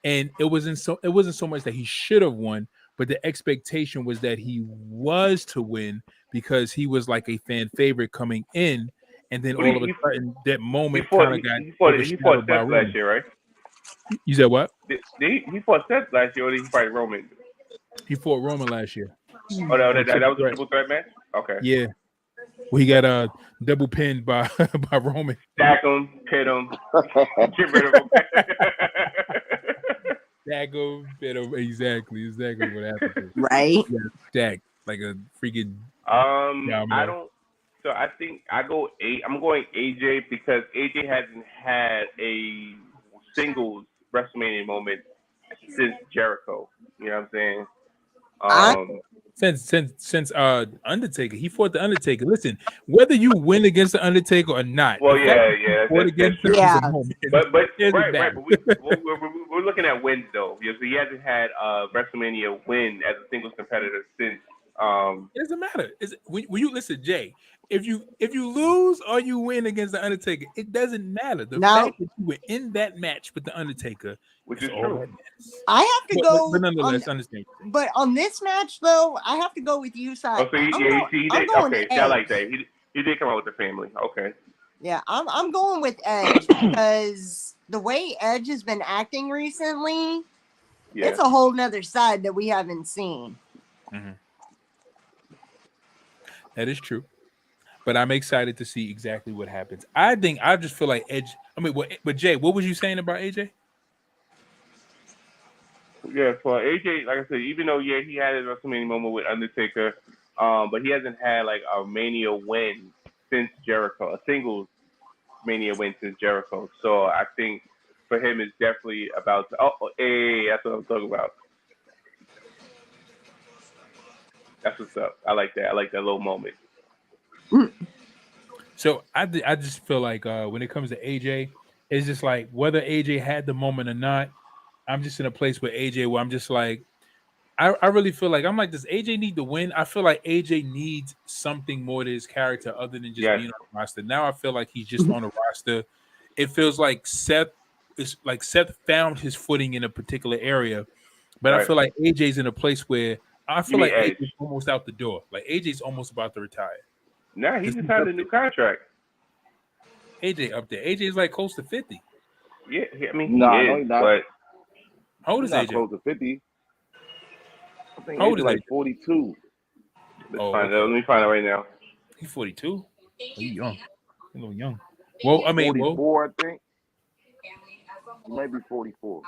And it wasn't so much that he should have won, but the expectation was that he was to win because he was like a fan favorite coming in, and then all of a sudden that moment kind of got he fought overshadowed by Seth last Roman. year, right? You said what? He fought Seth last year, or did he fight Roman? He fought Roman last year. Oh, that was a triple threat match. Okay. Yeah. Well, he got double pinned by by Roman. Stack him, pin him, get rid of him. Stack him, pin him. Exactly what happened. Right. Yeah, stack like a freaking. I don't. So I think I'm going AJ because AJ hasn't had a singles WrestleMania moment since Jericho. You know what I'm saying? Since Undertaker, he fought the Undertaker. Listen, whether you win against the Undertaker or not, Well, the fact that yeah, you fought against him is a moment. But It doesn't right, matter. but we're looking at wins though. Because he hasn't had a WrestleMania win as a singles competitor since. It doesn't matter. When you listen, Jay, if you lose or you win against the Undertaker, it doesn't matter. The fact that you were in that match with the Undertaker, which is true. I have to go. But nonetheless, understand. But on this match, though, I have to go with you, side. Oh, so he did. Okay, I like that. He did come out with the family. Okay. Yeah, I'm going with Edge because the way Edge has been acting recently, it's a whole nother side that we haven't seen. Mm-hmm. That is true, but I'm excited to see exactly what happens. I just feel like Edge. I mean, but Jay, what was you saying about AJ? Yeah, for AJ, like I said, even though he had his WrestleMania moment with Undertaker, but he hasn't had like a Mania win since Jericho, a singles Mania win since Jericho. So I think for him it's definitely about. Hey, that's what I'm talking about. That's what's up. I like that. I like that little moment. So I just feel like when it comes to AJ, it's just like whether AJ had the moment or not, I'm just in a place with AJ where I'm just like, I really feel like I'm like, does AJ need to win? I feel like AJ needs something more to his character other than just being on the roster. Now I feel like he's just on the roster. It feels like Seth found his footing in a particular area, but I feel like AJ's in a place where I feel like AJ's almost out the door. Like AJ's almost about to retire. Nah, he just signed a new contract. AJ up there. AJ's like close to 50. Yeah, I mean, he is, but how old is AJ? Close to 50. I think how old is like AJ? 42. Let me find it right now. He's 42. He's young. A little young. Well, I mean, 44, I think. Maybe 44.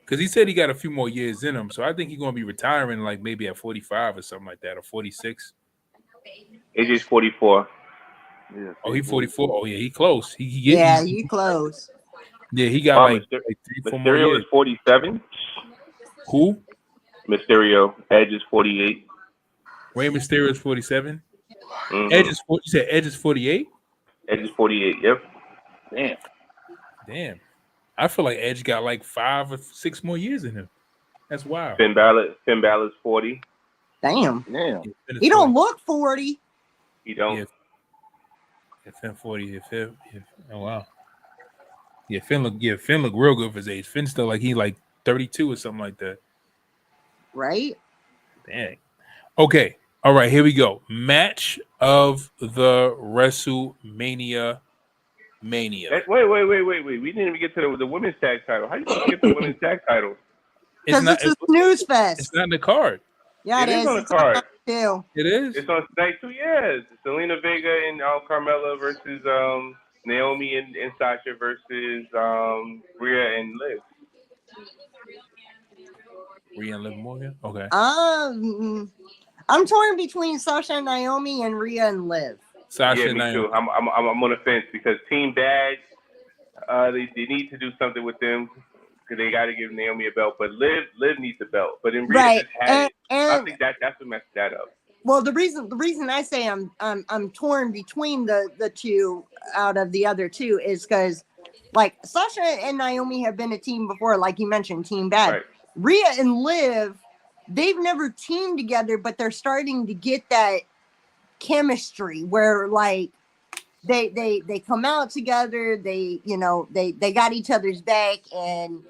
Because he said he got a few more years in him, so I think he's going to be retiring like maybe at 45 or something like that, or 46. AJ's 44. Yeah, oh, he's 44. Oh, yeah, he close. He close. Yeah, he got like 3-4 more Mysterio years. is 47. Who? Mysterio. Edge is 48. Rey Mysterio is 47. Mm-hmm. You said Edge is 48? Edge is 48. Yep. Damn. Damn. I feel like Edge got like 5 or 6 more years in him. That's wild. Finn Balor's 40. Damn. Damn. Yeah, Finn is He 40. don't look 40. He don't. Yeah, Finn 40. Oh wow. Finn look real good for his age. Finn still like he like 32 or something like that. Right? Dang. Okay. All right, here we go. Match of the WrestleMania Mania. Wait. We didn't even get to the women's tag title. How you supposed to get the women's tag title? It's Because not it's a snooze it's fest. not in the card. Yeah, It is on the It's card. on too. It is? It's on night 2. Yes. Selena Vega and Carmella versus Naomi and Sasha versus Rhea and Liv. Rhea and Liv Morgan? Okay. I'm torn between Sasha and Naomi and Rhea and Liv. Sasha Yeah, and me Naomi. too. I'm on the fence because Team Bad, they need to do something with them because they got to give Naomi a belt, but Liv needs a belt. But then Rhea Right. just had it. I And think that's what messed that up. well, the reason I say I'm torn between the two out of the other two is because like Sasha and Naomi have been a team before, like you mentioned, Team Bad. Right. Rhea and Liv, they've never teamed together, but they're starting to get that chemistry where like they come out together, they got each other's back, and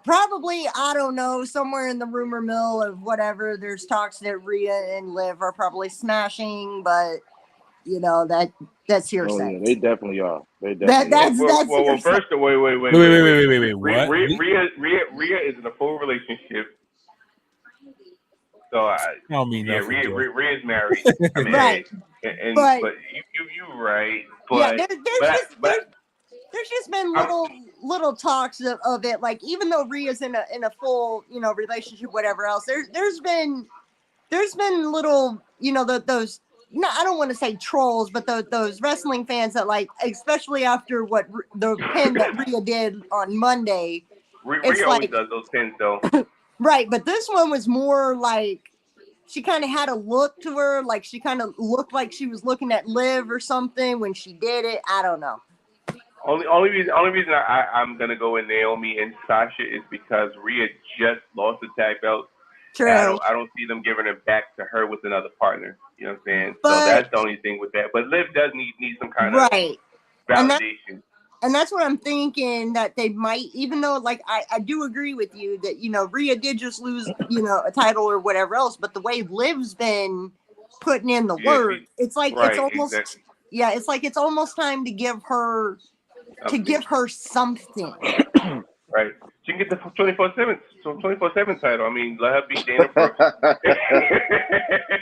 probably, I don't know, somewhere in the rumor mill of whatever, there's talks that Rhea and Liv are probably smashing, but that's Oh hearsay. yeah, they definitely are. They definitely That's Well, hearsay. first, wait. What? Rhea is in a full relationship. So I don't mean nothing. Rhea's married. I mean, right. hey, but you right. yeah, But there's just been little talks of it. Like even though Rhea's in a full relationship, whatever else, there's been little those. No, I don't want to say trolls, but those wrestling fans that like, especially after what the pin that Rhea did on Monday. Rhea always does those pins though. Right, but this one was more like she kind of had a look to her, like she kind of looked like she was looking at Liv or something when she did it. I don't know. Only reason I'm gonna go with Naomi and Sasha is because Rhea just lost the tag belt. True. And I don't see them giving it back to her with another partner. You know what I'm saying? But, so that's the only thing with that. But Liv does need some kind of validation. And that's what I'm thinking, that they might, even though like I do agree with you that Rhea did just lose a title or whatever else, but the way Liv's been putting in the work, it's like it's almost it's like it's almost time to give her something. Right. She can get the 24/7 title. I mean, let her beat Dana Brooks.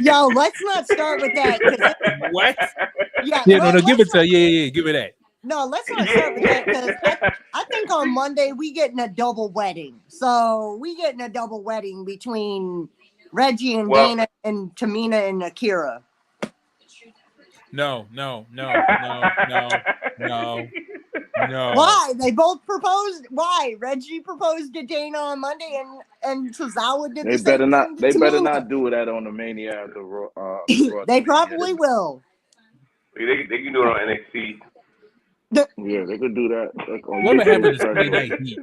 Yo, let's not start with that. What? Yeah, no, give it to her. Yeah, give it that. No, let's not start with that because I think on Monday we getting a double wedding. So we getting a double wedding between Reggie and Dana and Tamina and Akira. No. Why? They both proposed. Why? Reggie proposed to Dana on Monday and Tozawa did the same thing. They better not do that on the Mania at the Raw. They probably will. They can do it on NXT. Yeah, they could do that. What happened to Sunday Night Heat?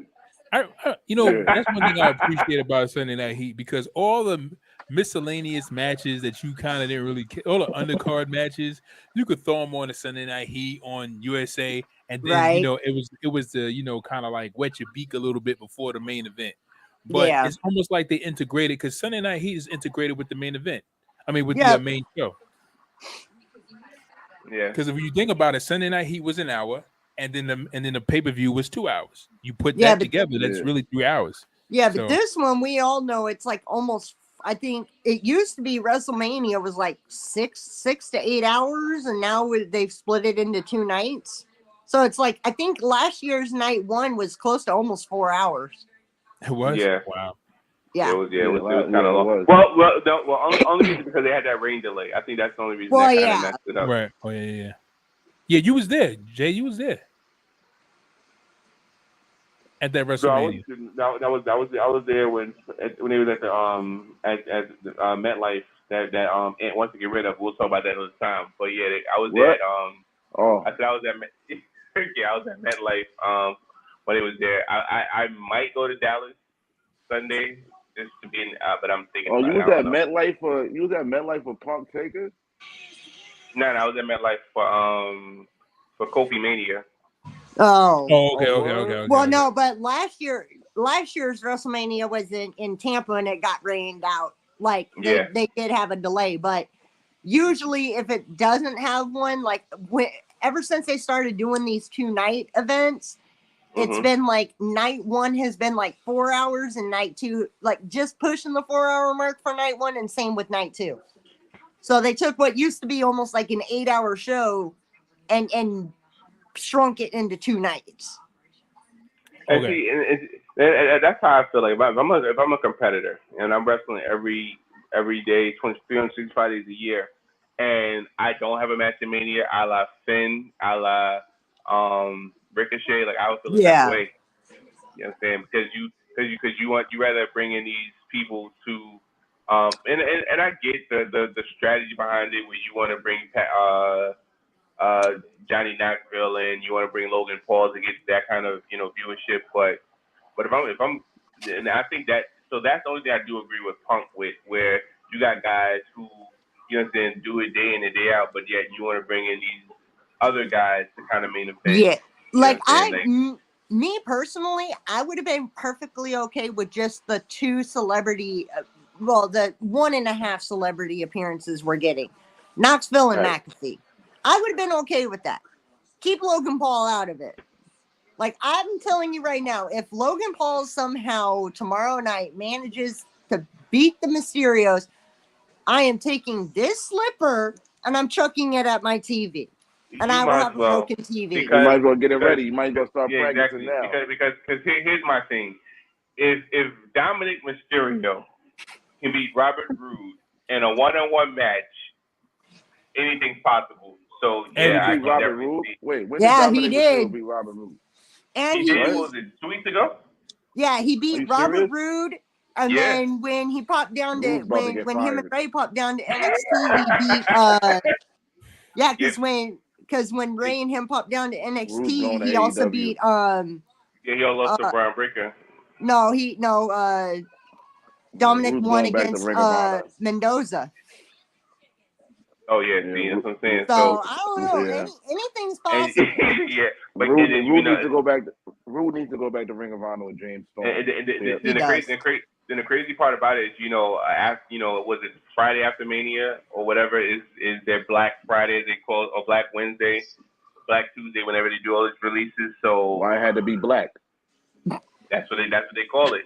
That's one thing I appreciate about Sunday Night Heat, because all the miscellaneous matches that you kind of didn't really all the undercard matches, you could throw them on the Sunday Night Heat on USA, and then it was the kind of like wet your beak a little bit before the main event. But it's almost like they integrated, because Sunday Night Heat is integrated with the main event. I mean, with the main show. Yeah. Because if you think about it, Sunday Night Heat was an hour, and then the pay-per-view was 2 hours. You put that together, that's really 3 hours. Yeah, but this one, we all know it's like almost, I think it used to be WrestleMania was like 6 to 8 hours, and now they've split it into 2 nights. So it's like, I think last year's night 1 was close to almost 4 hours. It was? Yeah. Wow. Yeah. It was kind of long. Well, only reason because they had that rain delay. I think that's the only reason that kind of messed it up. Right. Oh, yeah. Yeah, you was there, Jay. You was there at that WrestleMania. I was there when they was at the at MetLife that Ant wants to get rid of. We'll talk about that another time. But yeah, I was What? at Oh, I said I was at yeah, I was at MetLife when it was there. I might go to Dallas Sunday just to be in, but I'm thinking oh, about it. I don't know. You was at MetLife for Punk Taker? No, I was at MetLife for Kofi Mania. Oh. Oh, Oh, word? Well, okay. no, but last year's WrestleMania was in Tampa and it got rained out. Like Yeah. they did have a delay, but usually if it doesn't have one, like ever since they started doing these 2-night events, it's Mhm. been like night one has been like 4 hours and night two like just pushing the 4 hour mark for night one, and same with night two. So they took what used to be almost like an 8 hour show and shrunk it into 2 nights. And Okay. see, and that's how I feel. Like if I'm a competitor and I'm wrestling every day, 365 days a year, and I don't have a match in Mania, a la Finn, a la Ricochet, like I would feel the type of Yeah. way. You know what I'm saying? Because you rather bring in these people to and I get the strategy behind it where you want to bring Johnny Knoxville in, you want to bring Logan Paul to get that kind of viewership, but if I'm and I think that's the only thing I do agree with Punk with, where you got guys who do it day in and day out, but yet you want to bring in these other guys to kind of main event. Yeah. You know Like what I'm saying? Like, me personally, I would have been perfectly okay with just the two celebrity, the 1.5 celebrity appearances we're getting, Knoxville and Right. McAfee. I would have been okay with that. Keep Logan Paul out of it. Like, I'm telling you right now, if Logan Paul somehow tomorrow night manages to beat the Mysterios, I am taking this slipper and I'm chucking it at my TV. And you I will might have as a well broken TV. You because might as well get it because ready. You might as well start yeah, practicing exactly, now. because here's my thing. If Dominic Mysterio can beat Robert Roode in a one-on-one match, anything's possible. So He yeah, I Anything's beat can Robert possible. definitely Roode. see. Wait, when did Yeah, he Dominic Mysterio did. beat Robert Roode? And He did. he What? What was it, 2 weeks ago? Yeah, he Are beat you Robert serious? Roode. And Yeah. then when he popped down to Rude's about to get when him and fired. Ray popped down to NXT, he beat yeah, Yep. because when Ray and him popped down to Rude's NXT, going to he also AEW. beat Yeah, he all lost to Brian Breaker. Dominic Rude's won going back to against Ring of Honor. Mendoza. Oh yeah, Yeah, see, that's what I'm saying. So I don't know. yeah. Anything's And possible. yeah, but and then Rude needs to go back. Rude needs to go back to Ring of Honor with James Storm. He does. Then the crazy part about it is, was it Friday after Mania or whatever is their Black Friday they call it, or Black Wednesday, Black Tuesday, whenever they do all these releases. So Why it had to be black? that's what they call it.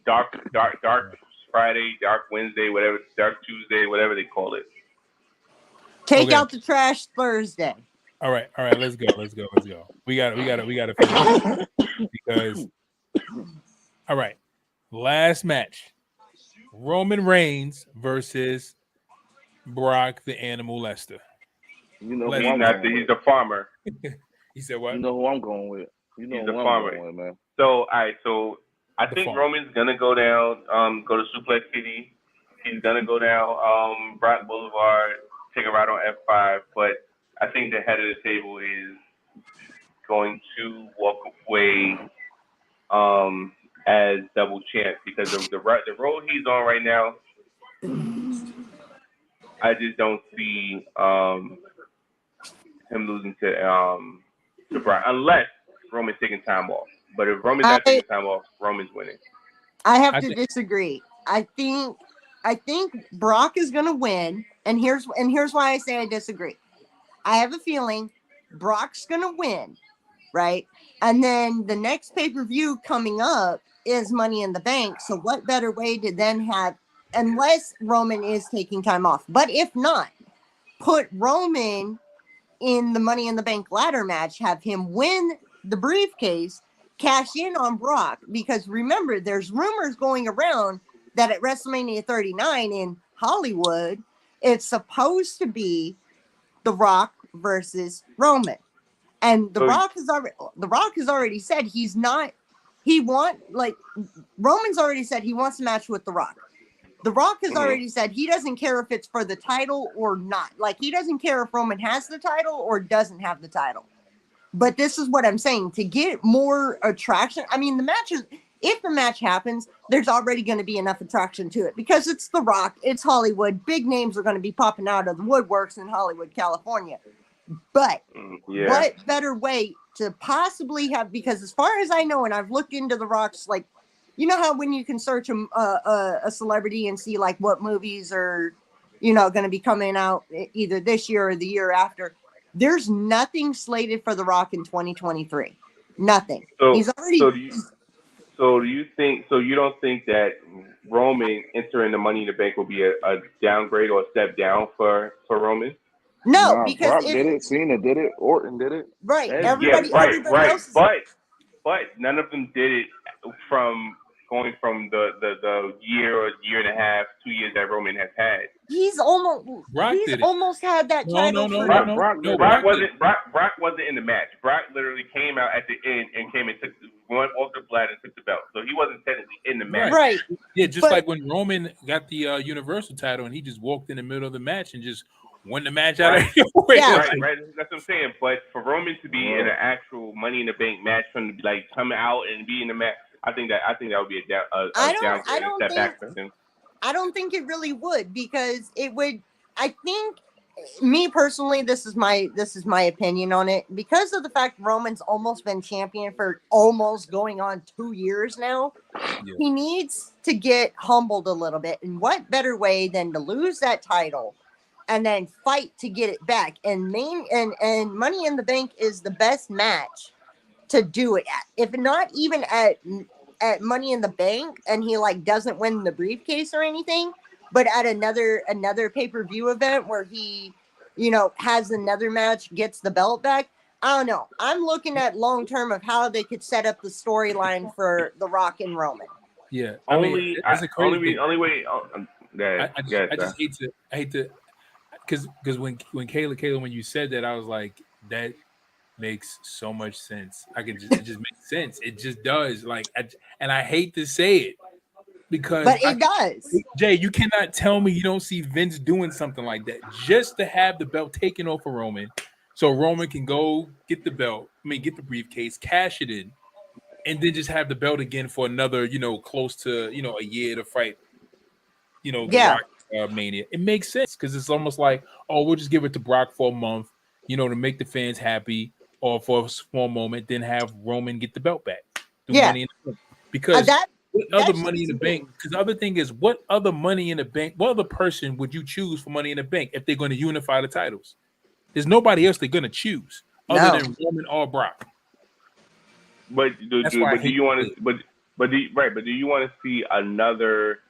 Dark Friday, Dark Wednesday, whatever, Dark Tuesday, whatever they call it. Take Okay. out the trash Thursday. All right. Let's go. We got to finish because. All right. Last match: Roman Reigns versus Brock the Animal Lesnar. You know who He's I'm not. going He's with. a farmer. He said You what? know who I'm going with. You know He's who a I'm farmer. going with, man. So, all right. So, I The think farmer. Roman's gonna go down. Go to Suplex City. He's gonna go down. Brock Boulevard. Take a ride on F5. But I think the head of the table is going to walk away as double champ because of the road he's on right now. I just don't see him losing to Brock unless Roman's taking time off. But if Roman's not taking time off, Roman's winning. I have I to think- disagree. I think Brock is going to win, and here's why I say I disagree. I have a feeling Brock's going to win, right? And then the next pay-per-view coming up is Money in the Bank. So what better way to then have, unless Roman is taking time off, but if not, put Roman in the Money in the Bank ladder match, have him win the briefcase, cash in on Brock, because remember, there's rumors going around that at WrestleMania 39 in Hollywood, it's supposed to be The Rock versus Roman. And The Rock has already said Roman's already said he wants to match with The Rock. The Rock has already said he doesn't care if it's for the title or not. Like, he doesn't care if Roman has the title or doesn't have the title. But this is what I'm saying. To get more attraction, I mean, the match is, if the match happens, there's already going to be enough attraction to it because it's The Rock, it's Hollywood. Big names are going to be popping out of the woodworks in Hollywood, California. But what better way to possibly have, because as far as I know, and I've looked into The Rock's, like, you know how when you can search a celebrity and see like what movies are, you know, going to be coming out either this year or the year after. There's nothing slated for The Rock in 2023. Nothing. So, He's already. So do you think? So you don't think that Roman entering the Money in the Bank will be a downgrade or a step down for Roman? No, because Brock did it, Cena did it, Orton did it. Right. Everybody Right. But none of them did it from going from the year or year and a half, 2 years that Roman has had. He's almost had that title. Brock wasn't in the match. Brock literally came out at the end and came and went off the flat and took the belt. So he wasn't technically in the match. Right. Yeah, like when Roman got the Universal title and he just walked in the middle of the match and just won the match out of nowhere. Right. That's what I'm saying. But for Roman to be in an actual Money in the Bank match, from like come out and be in the match, I think that would be a step back for him. I don't think it really would, because it would. I think, me personally, this is my opinion on it, because of the fact Roman's almost been champion for almost going on 2 years now. Yeah. He needs to get humbled a little bit, and what better way than to lose that title and then fight to get it back? And Money in the Bank is the best match to do it at. If not even at Money in the Bank, and he like doesn't win the briefcase or anything, but at another pay-per-view event where he, you know, has another match, gets the belt back. I don't know. I'm looking at long term of how they could set up the storyline for The Rock and Roman. Yeah, only way. I just hate to, because when Kayla, when you said that, I was like, that makes so much sense. It just makes sense. It just does. Like, and I hate to say it, because but it does. Jay, you cannot tell me you don't see Vince doing something like that just to have the belt taken off of Roman, so Roman can go get the belt. Get the briefcase, cash it in, and then just have the belt again for another, you know, close to, you know, a year to fight, you know, Rock, Mania. It makes sense, because it's almost like, oh, we'll just give it to Brock for a month, you know, to make the fans happy, or for a small moment, then have Roman get the belt back. Money in the Bank. Because what other Money in the Bank? Because the other thing is, what other Money in the Bank? What other person would you choose for Money in the Bank if they're going to unify the titles? There's nobody else they're going to choose other than Roman or Brock. But do you want to see another?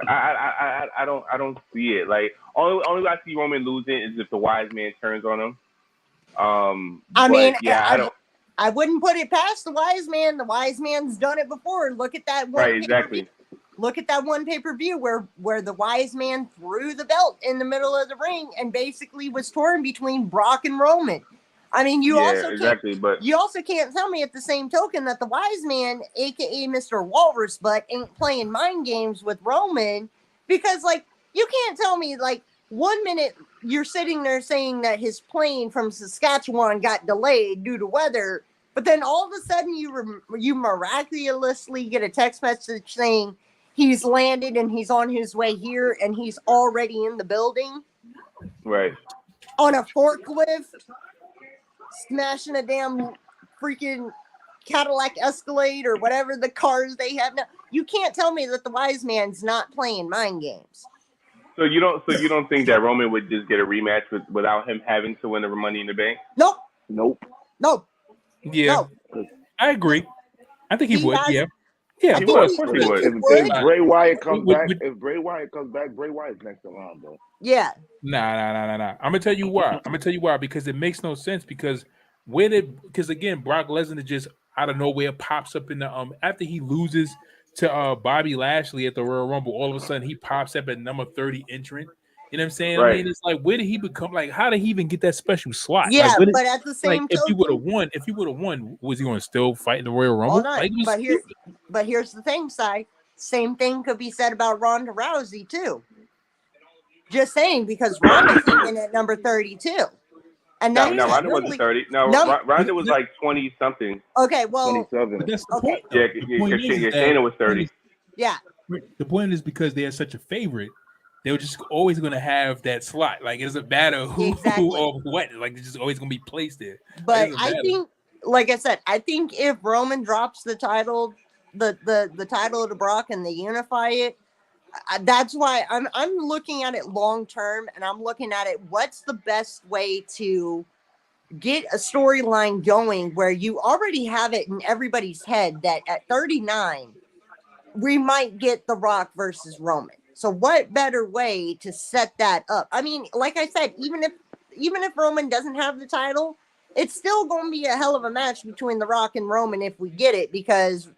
I don't see it. Like, only way I see Roman losing is if the wise man turns on him. I wouldn't put it past the wise man. The wise man's done it before. Look at that one. Right, exactly. Look at that one pay-per-view where the wise man threw the belt in the middle of the ring and basically was torn between Brock and Roman. I mean, you also can't tell me at the same token that the wise man, aka Mr. Walrus Butt, ain't playing mind games with Roman, because like, you can't tell me like 1 minute you're sitting there saying that his plane from Saskatchewan got delayed due to weather, but then all of a sudden you miraculously get a text message saying he's landed and he's on his way here and he's already in the building. Right. On a forklift, smashing a damn freaking Cadillac Escalade or whatever the cars they have now. You can't tell me that the wise man's not playing mind games. So you don't think that Roman would just get a rematch without him having to win the Money in the Bank? Nope. Yeah, no. I agree. I think he would. Yeah, he would. Of course he would. If Bray Wyatt comes back, Bray Wyatt's next in line, though. Yeah. Nah. I'm gonna tell you why. Because it makes no sense. Because again, Brock Lesnar just out of nowhere pops up in the after he loses to Bobby Lashley at the Royal Rumble, all of a sudden he pops up at number 30 entrant. You know what I'm saying? Right. I mean, it's like, where did he become? Like, how did he even get that special slot? Yeah, like, but at the same time, if he would have won, was he going to still fight in the Royal Rumble? But here's the thing, Si. Same thing could be said about Ronda Rousey too. Just saying, because Ronda came in at number 32. And No, that's no, just Ronda wasn't simply 30. No, Ronda was like 20 something. okay. Well, 27. But that's the okay, point, though. Yeah, The point is that Shayna was 30. yeah, the point is because they are such a favorite, they're just always going to have that slot. Like it doesn't matter who exactly. or what. Like they're just always going to be placed there. Like, it But doesn't I matter. think, like I said, I think if Roman drops the title, the title to Brock and they unify it, that's why I'm looking at it long term, and I'm looking at it. What's the best way to get a storyline going where you already have it in everybody's head that at 39 we might get The Rock versus Roman. So what better way to set that up? I mean, like I said, even if Roman doesn't have the title, it's still going to be a hell of a match between The Rock and Roman if we get it, because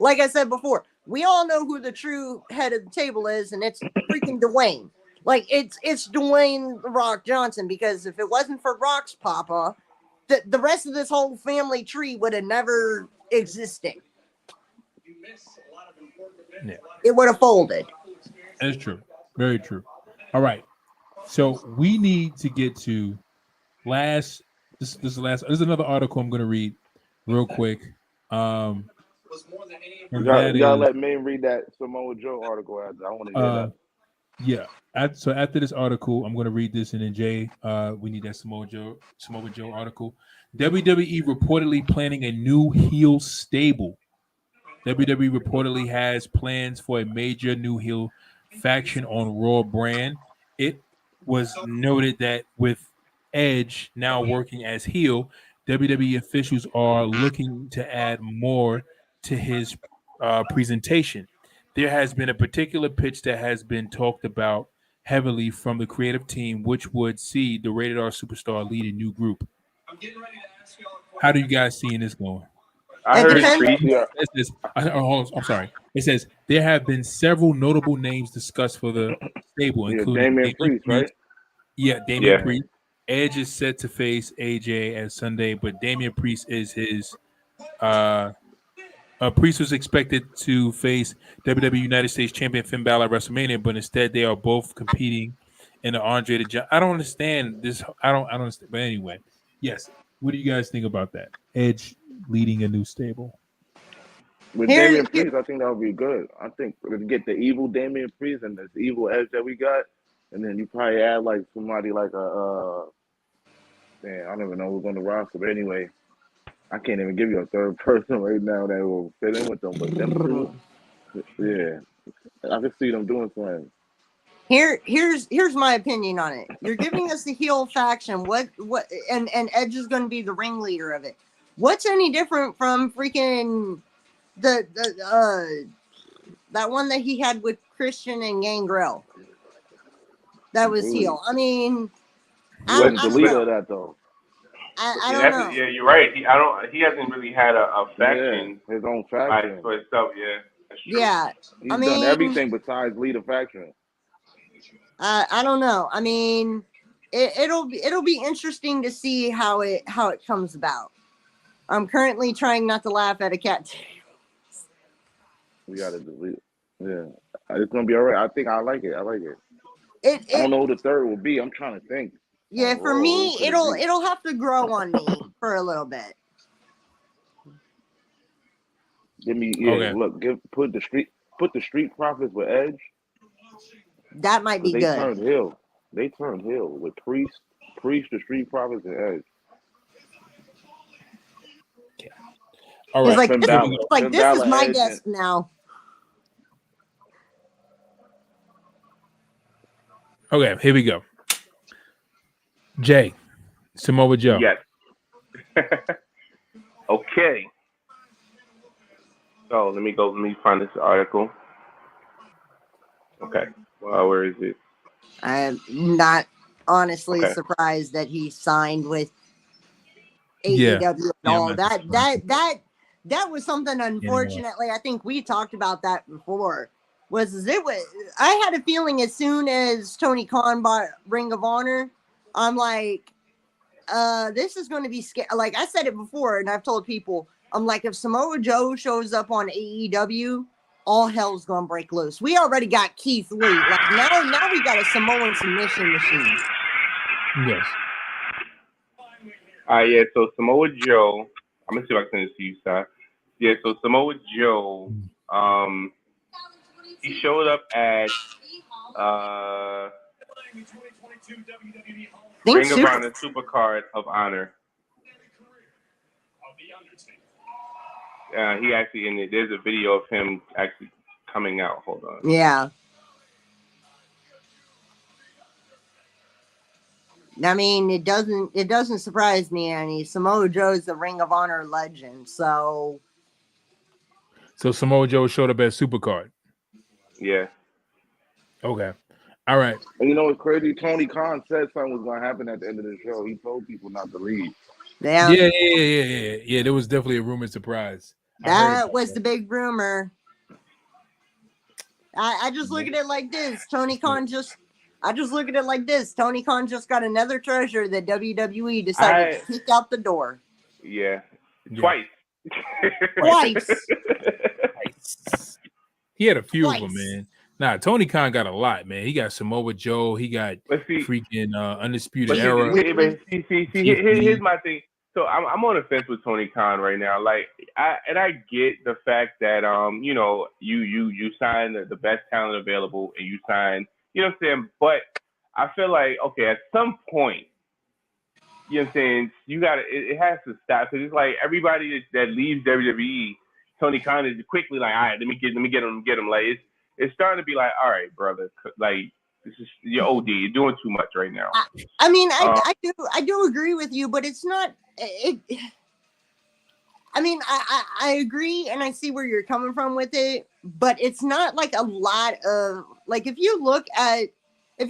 like I said before, we all know who the true head of the table is, and it's freaking Dwayne. Like it's Dwayne The Rock Johnson, because if it wasn't for Rock's papa, the rest of this whole family tree would have never existed. Yeah. It would have folded. That's true. Very true. All right. So we need to get to last. This is last. There's another article I'm going to read real quick. And You that gotta is let Maine read that Samoa Joe article. I want to hear that. yeah. So after this article, I'm going to read this, and then Jay, we need that Samoa Joe article. WWE reportedly planning a new heel stable. WWE reportedly has plans for a major new heel faction on Raw brand. It was noted that with Edge now working as heel, WWE officials are looking to add more to his presentation. There has been a particular pitch that has been talked about heavily from the creative team, which would see the Rated R superstar lead a new group. How do you guys see this going? I It heard depends. Priest. Yeah, I'm sorry. It says there have been several notable names discussed for the stable, yeah. including Damian Damian Priest, Priest. right? Yeah, Damian Yeah. Priest. Edge is set to face AJ as Sunday, but Damian Priest is his. Priest was expected to face WWE United States Champion Finn Balor at WrestleMania, but instead they are both competing in the Andre the Giant. I don't understand this. I don't understand. But anyway, yes. What do you guys think about that? Edge leading a new stable. With Here, Damian Priest, I think that would be good. I think to get the evil Damian Priest and this evil Edge that we got, and then you probably add like somebody like man, I don't even know who's on the roster. But anyway, I can't even give you a third person right now that will fit in with them. But them two, yeah, I can see them doing something. here's my opinion on it. You're giving us the heel faction. What and Edge is going to be the ringleader of it. What's any different from freaking the that one that he had with Christian and Gangrel? That was Really, heel. I mean, he I wasn't the don't leader know. of that though. I Yeah, don't know. you're right. He hasn't really had a Yeah, faction his own by faction. for itself. Yeah, that's true. Yeah, I He's done mean, everything besides lead a faction. I don't know. I mean, it'll be interesting to see how it comes about. I'm currently trying not to laugh at a cat. We gotta delete. Yeah, it's gonna be all right. I think I like it. I like it. I don't It know who the third will be. I'm trying to think. yeah, On for Raw, who me, could it be? it'll have to grow on me for a little bit. Give me Okay. Look, put the street profits with Edge That might because be they good. turned heel. They turned heel with Priest, the street profits, and Edge. All He's right. like, Finn this, Balor, he's like, Finn this is Balor, my Edge, desk now. Okay, here we go. Jay, Samoa Joe. Yes. Okay. So let me find this article. Okay. Well, where is it? I'm not honestly Okay. surprised that he signed with Yeah. AEW and Yeah, I'm all not that. surprised. That was something. Anymore. Unfortunately, I think we talked about that before. I had a feeling as soon as Tony Khan bought Ring of Honor, I'm like, this is going to be scary. Like I said it before, and I've told people, I'm like, if Samoa Joe shows up on AEW, all hell's gonna break loose. We already got Keith Lee. Like now we got a Samoan submission machine. Yes. Yeah, so Samoa Joe, I'm gonna see if I can send this to you, Si. Yeah, so Samoa Joe, he showed up at Ring of Honor Supercard of Honor. He actually there's a video of him actually coming out. Hold on. Yeah. I mean, it doesn't surprise me any. Samoa Joe's a Ring of Honor legend, so Samoa Joe showed up at Supercard. Yeah. Okay. All right. And you know what's crazy? Tony Khan said something was going to happen at the end of the show. He told people not to leave. yeah. There was definitely a rumored surprise. That was the big rumor. I just look at it like this. I just look at it like this. Tony Khan just got another treasure that WWE decided to kick out the door. Yeah. Twice. He had a few of them, man. Nah, Tony Khan got a lot, man. He got Samoa Joe. He got freaking Undisputed Era. Here's my thing. So I'm on the fence with Tony Khan right now. Like, I get the fact that you know, you sign the best talent available and you sign, you know what I'm saying? But I feel like, okay, at some point, you know what I'm saying, you gotta it has to stop, because it's like everybody that leaves WWE, Tony Khan is quickly like, all right, let me get him. Like it's starting to be like, all right, brother, like this is you're OD, you're doing too much right now. I mean, I do agree with you, but it's not it. I mean, I agree and I see where you're coming from with it, but it's not like a lot of, like, if you look at the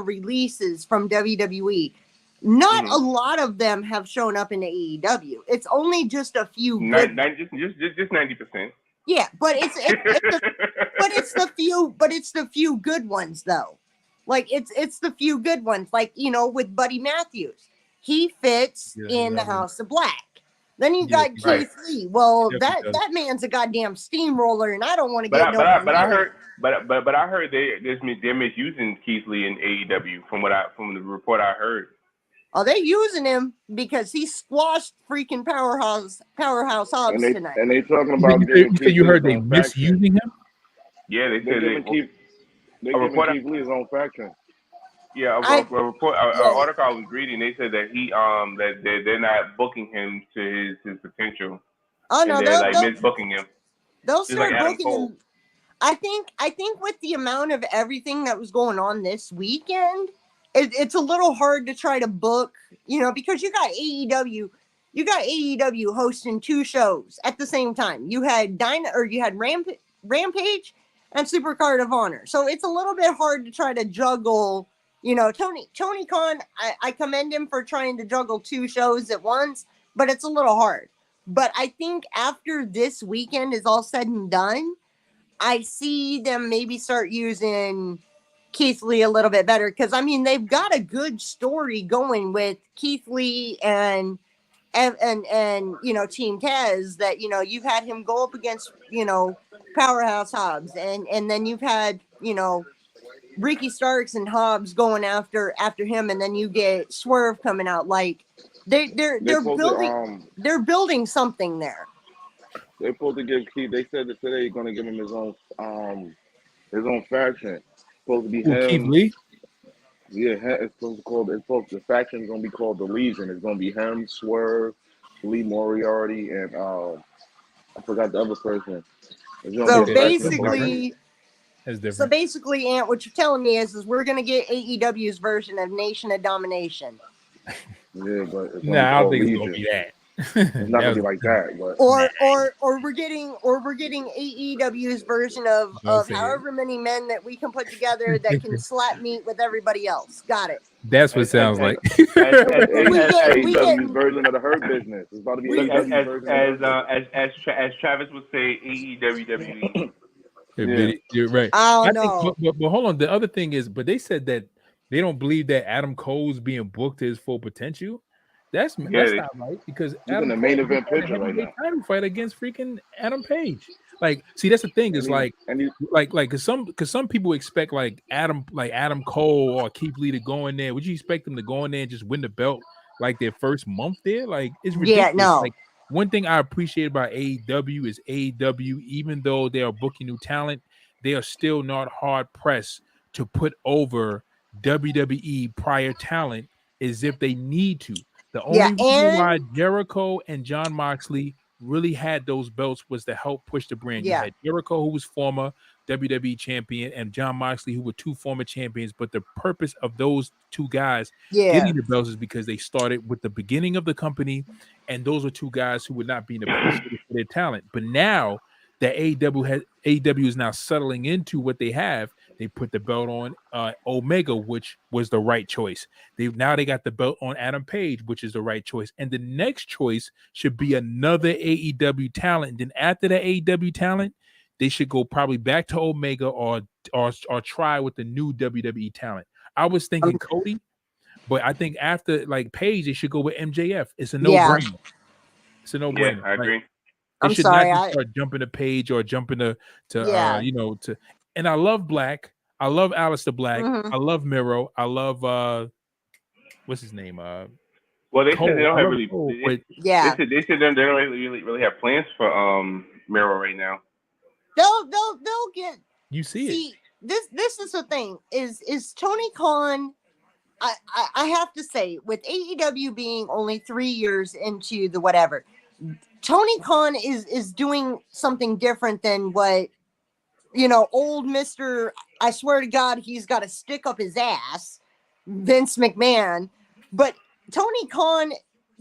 releases from WWE, not a lot of them have shown up in AEW. It's only just a few. Just 90%. Yeah, but it's the few good ones though. Like it's the few good ones. Like, you know, with Buddy Matthews, he fits in the House of Black. Then you got Keith Lee. Well, that man's a goddamn steamroller, and I don't want to get no. But I heard they're misusing Keith Lee in AEW from the report I heard. Oh, they're using him because he squashed freaking Powerhouse Hobbs tonight. And they talking about you heard they misusing him? Yeah, they said they're giving Keith Lee his own faction. Yeah, an article I was reading, they said that that they're not booking him to his potential. Oh no, they're like misbooking him. They'll start booking him. I think with the amount of everything that was going on this weekend, it's a little hard to try to book, you know, because you got AEW hosting two shows at the same time. You had Rampage and Supercard of Honor, so it's a little bit hard to try to juggle. You know, Tony Khan, I commend him for trying to juggle two shows at once, but it's a little hard. But I think after this weekend is all said and done, I see them maybe start using Keith Lee a little bit better, because I mean they've got a good story going with Keith Lee and you know, Team Taz, that, you know, you've had him go up against, you know, Powerhouse Hobbs, and then you've had, you know, Ricky Starks and Hobbs going after him, and then you get Swerve coming out. Like they're building something there. They're supposed to give Keith. They said that today they're going to give him his own faction. It's supposed to be him. Keith Lee? Yeah, the faction's going to be called the Legion. It's going to be him, Swerve, Lee Moriarty, and I forgot the other person. So basically, Ant, what you're telling me is we're going to get AEW's version of Nation of Domination. Yeah, but it's I don't think it's going to be that. It's not going to be like that, but or we're getting AEW's version of however many men that we can put together that can slap meat with everybody else. Got it. That's what it sounds like. AEW's version of the Hurt Business. It's about to be AEW's version as Travis would say, AEWWE. You're right. I don't know. But hold on. The other thing is, but they said that they don't believe that Adam Cole's being booked to his full potential. That's not right, because Adam in the main event picture right now. Title fight against freaking Adam Page. like, see, that's the thing is and he and he because some people expect like Adam Cole or Keith Lee to go in there. Would you expect them to go in there and just win the belt like their first month there? Like, it's Yeah, ridiculous. no. Like, one thing I appreciate about AEW is AEW, even though they are booking new talent, they are still not hard pressed to put over WWE prior talent as if they need to. The Yeah, only reason why and Jericho and John Moxley really had those belts was to help push the brand. You yeah, had Jericho, who was former WWE champion, and John Moxley, who were two former champions. But the purpose of those two guys yeah. getting the belts is because they started with the beginning of the company, and those were two guys who were not being appreciated for their talent. But now that AEW is now settling into what they have, they put the belt on Omega, which was the right choice. They got the belt on Adam Page, which is the right choice. And the next choice should be another AEW talent. And then after the AEW talent, they should go probably back to Omega or try with the new WWE talent. I was thinking Cody, but I think after like Page, they should go with MJF. It's a Yeah. no-brainer. It's a Yeah, no-brainer. I agree. They I'm should not sorry. just start jumping to Page or jumping to Yeah. to. And I love Black. I love Aleister Black. Mhm. I love Miro. I love what's his name? Well, they said they Cole. don't I have love really. Cole, They but Yeah. said they don't really have plans for Miro right now. They'll get. you see it. See, this is the thing. Is Tony Khan? I have to say, with AEW being only 3 years into the whatever, Tony Khan is doing something different than what old Mr. I swear to God, he's got a stick up his ass, Vince McMahon. But Tony Khan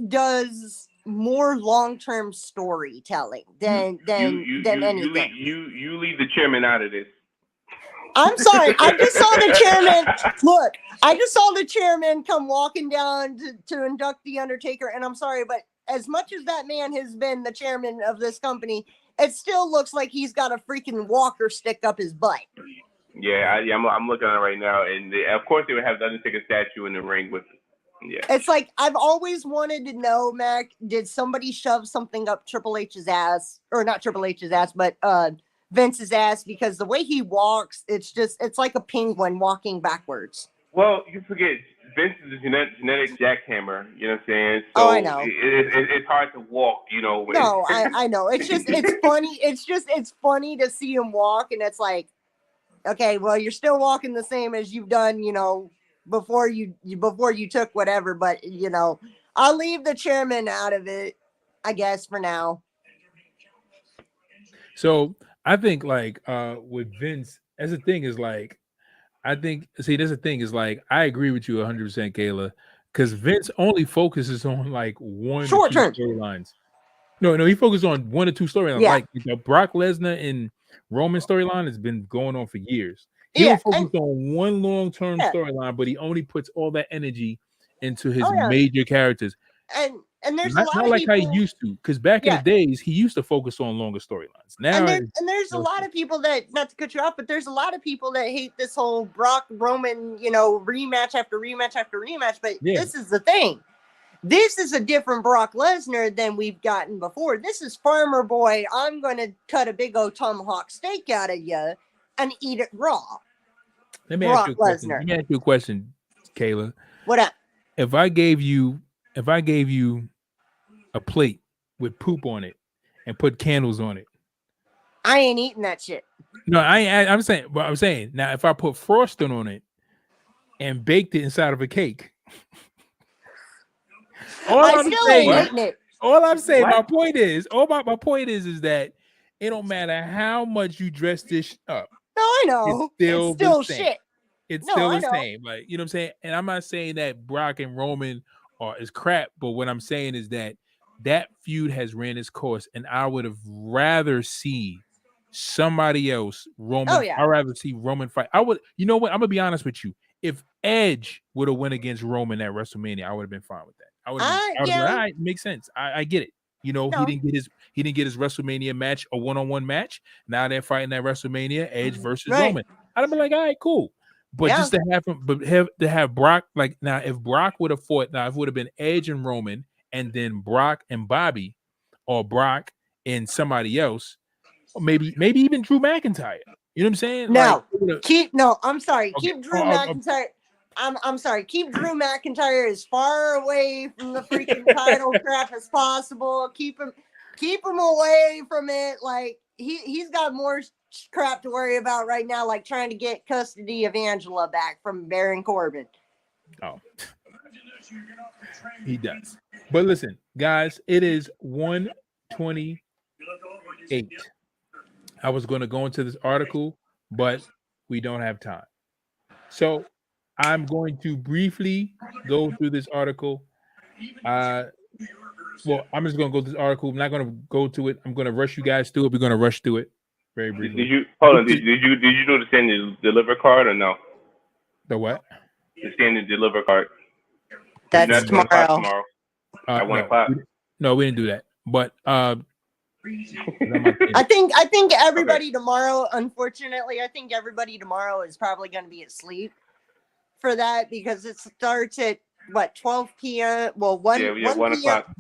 does more long-term storytelling than anything. You leave the chairman out of this. I'm sorry. I just saw the chairman. Look, I just saw the chairman come walking down to induct the Undertaker, and I'm sorry, but as much as that man has been the chairman of this company, it still looks like he's got a freaking walker stick up his butt. Yeah, I'm looking at it right now, and of course they would have the Undertaker statue in the ring with. Yeah. It's like I've always wanted to know, Mac, did somebody shove something up Triple H's ass, or not Triple H's ass, but Vince's ass, because the way he walks, it's like a penguin walking backwards. Well, you forget Vince is a genetic jackhammer. You know what I'm saying? So Oh, I know. It's hard to walk. No, I know. It's funny. It's funny to see him walk, and it's like, okay, well, you're still walking the same as you've done, before you took whatever. But I'll leave the chairman out of it, I guess, for now. So I think with Vince, as the thing is I think there's a thing is I agree with you 100%, Kayla, because Vince only focuses on one Short or two term. storylines. No, he focuses on one or two storylines. Yeah. Like the Brock Lesnar and Roman storyline has been going on for years. He Yeah, don't focus on one long-term storyline, but he only puts all that energy into his major characters. And there's not a lot of like people, how he used to, because back in the days he used to focus on longer storylines. Now and there's a lot of people that, not to cut you off, but there's a lot of people that hate this whole Brock Roman, rematch after rematch after rematch. But this is the thing. This is a different Brock Lesnar than we've gotten before. This is Farmer Boy. I'm going to cut a big old tomahawk steak out of you and eat it raw. Let me ask you a question, Kayla. What up? If I gave you a plate with poop on it and put candles on it, I ain't eating that shit. No, I'm saying now if I put frosting on it and baked it inside of a cake. I still ain't eating it. All I'm saying, my point is that it don't matter how much you dress this up. No, I know. It's still shit. It's still the same. Like, you know what I'm saying? And I'm not saying that Brock and Roman is crap, but what I'm saying is that feud has ran its course, and I would have rather see somebody else, Roman. I'd rather see Roman fight. You know what? I'm gonna be honest with you. If Edge would have went against Roman at WrestleMania, I would have been fine with that. I would have been, all right, makes sense. I get it. He didn't get his WrestleMania match, a one-on-one match. Now they're fighting at WrestleMania, Edge versus Roman. I'd have been like, all right, cool. But just to have Brock, now if Brock would have fought, now if it would have been Edge and Roman, and then Brock and Bobby, or Brock and somebody else, or maybe even Drew McIntyre. You know what I'm saying? No, Like, I'm sorry. okay. Keep Drew McIntyre. I'm sorry. Keep Drew McIntyre as far away from the freaking title crap as possible. Keep him away from it. Like he's got more crap to worry about right now, like trying to get custody of Angela back from Baron Corbin. Oh, he does. But listen, guys, it is 1:28. I was going to go into this article, but we don't have time. So I'm going to briefly go through this article. Well, I'm just going to go to this article. I'm not going to go to it. I'm going to rush you guys through it. We're going to rush through it very briefly. Did you hold on? Did you do the standard deliver card or no? The what? The standard deliver card. That's tomorrow. At 1 No, o'clock. No, we didn't do that. But I think everybody tomorrow, unfortunately, I think everybody tomorrow is probably going to be asleep for that because it starts at what 12 p.m. Well, 1 1 o'clock.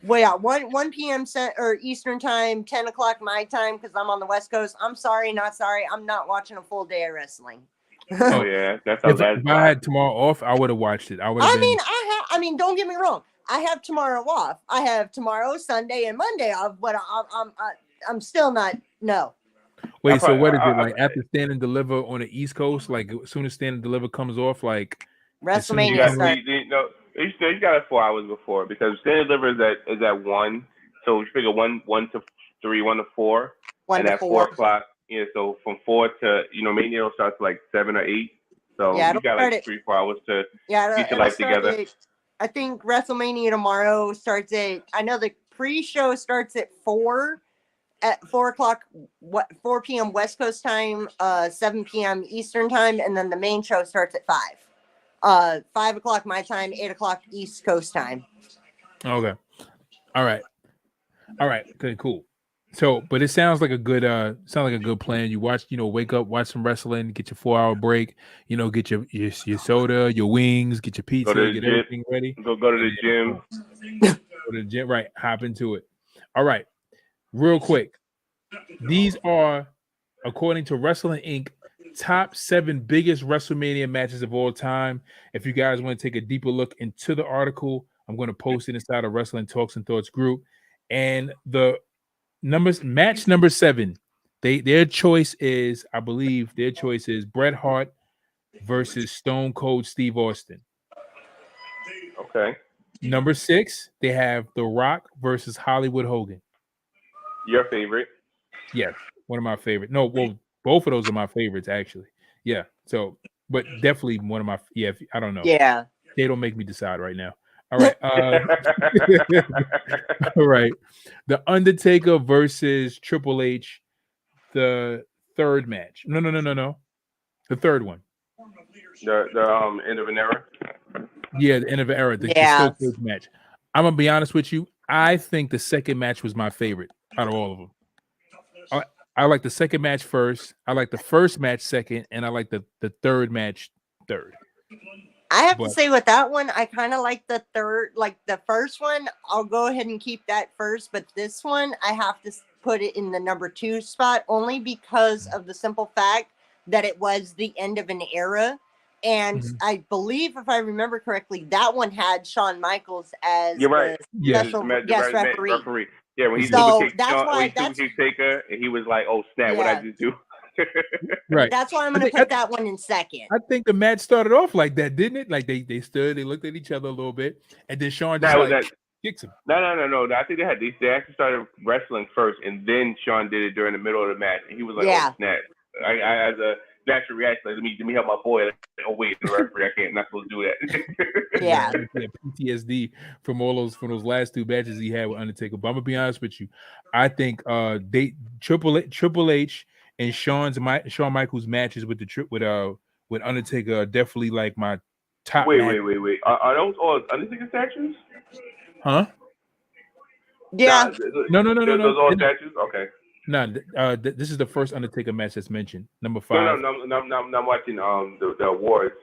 Well, yeah, 1 p.m. or Eastern time, 10 o'clock my time because I'm on the West Coast. I'm sorry, not sorry. I'm not watching a full day of wrestling. Oh yeah, that's how if I had tomorrow off, I would have watched it. I mean, don't get me wrong. I have tomorrow off. I have tomorrow, Sunday, and Monday off, but I'm still not. No. Wait, so what is it like after Stand and Deliver on the East Coast? Like as soon as Stand and Deliver comes off, like WrestleMania starts. You got it 4 hours before because Stand and Deliver is at 1. So you figure 1 to 3, 1 to 4, 1 and to at 4 o'clock. Yeah, so from 4 to Mania starts like 7 or 8. So yeah, you got like 3-4 hours to get your life together. I think WrestleMania tomorrow starts at. I know the pre-show starts at 4. At 4 o'clock, 4 p.m. West Coast time, 7 p.m. Eastern time, and then the main show starts at 5. 5 o'clock my time, 8 o'clock East Coast time. Okay. All right. Okay, cool. So, but it sounds like a good plan. You watch, wake up, watch some wrestling, get your 4-hour break, get your soda, your wings, get your pizza, get everything ready. Go to the gym. Go to the gym, right? Hop into it. All right. Real quick. These are, according to Wrestling Inc., top 7 biggest WrestleMania matches of all time. If you guys want to take a deeper look into the article, I'm going to post it inside of Wrestling Talks and Thoughts group. And the match number 7, their choice is Bret Hart versus Stone Cold Steve Austin. Okay. Number 6, they have The Rock versus Hollywood Hogan. Your favorite? Yes, one of my favorite. No, well, both of those are my favorites actually. Yeah. So, but definitely one of my. Yeah, I don't know. Yeah. They don't make me decide right now. All right. All right. The Undertaker versus Triple H. The third match. No. The third one. The end of an era. Yeah, the end of an era. The Stone Cold match. I'm gonna be honest with you. I think the second match was my favorite out of all of them. I like the second match first. I like the first match second, and I like the third match third. I have to say with that one, I kind of like the third, like the first one. I'll go ahead and keep that first, but this one I have to put it in the number 2 spot only because of the simple fact that it was the end of an era. And I believe, if I remember correctly, that one had Shawn Michaels as the special guest referee. Yeah, when he Taker, and he was like, "Oh snap! What I just do?" Right. That's why I'm going to put that one in second. I think the match started off like that, didn't it? Like they stood, they looked at each other a little bit, and then Shawn just kicks him. No. I think they actually started wrestling first, and then Shawn did it during the middle of the match, and he was like, "Oh snap!" I as a natural reaction, like, let me help my boy. Like, oh wait, the referee, I'm not supposed to do that. Yeah. PTSD from those last 2 matches he had with Undertaker. But I'm gonna be honest with you, I think Triple H and Shawn Michaels matches with Undertaker are definitely like my top. Wait. Are those all Undertaker statues? Huh? Yeah. No. Those all statues? Okay. No, this is the first Undertaker match that's mentioned. Number 5. No, I'm watching the awards.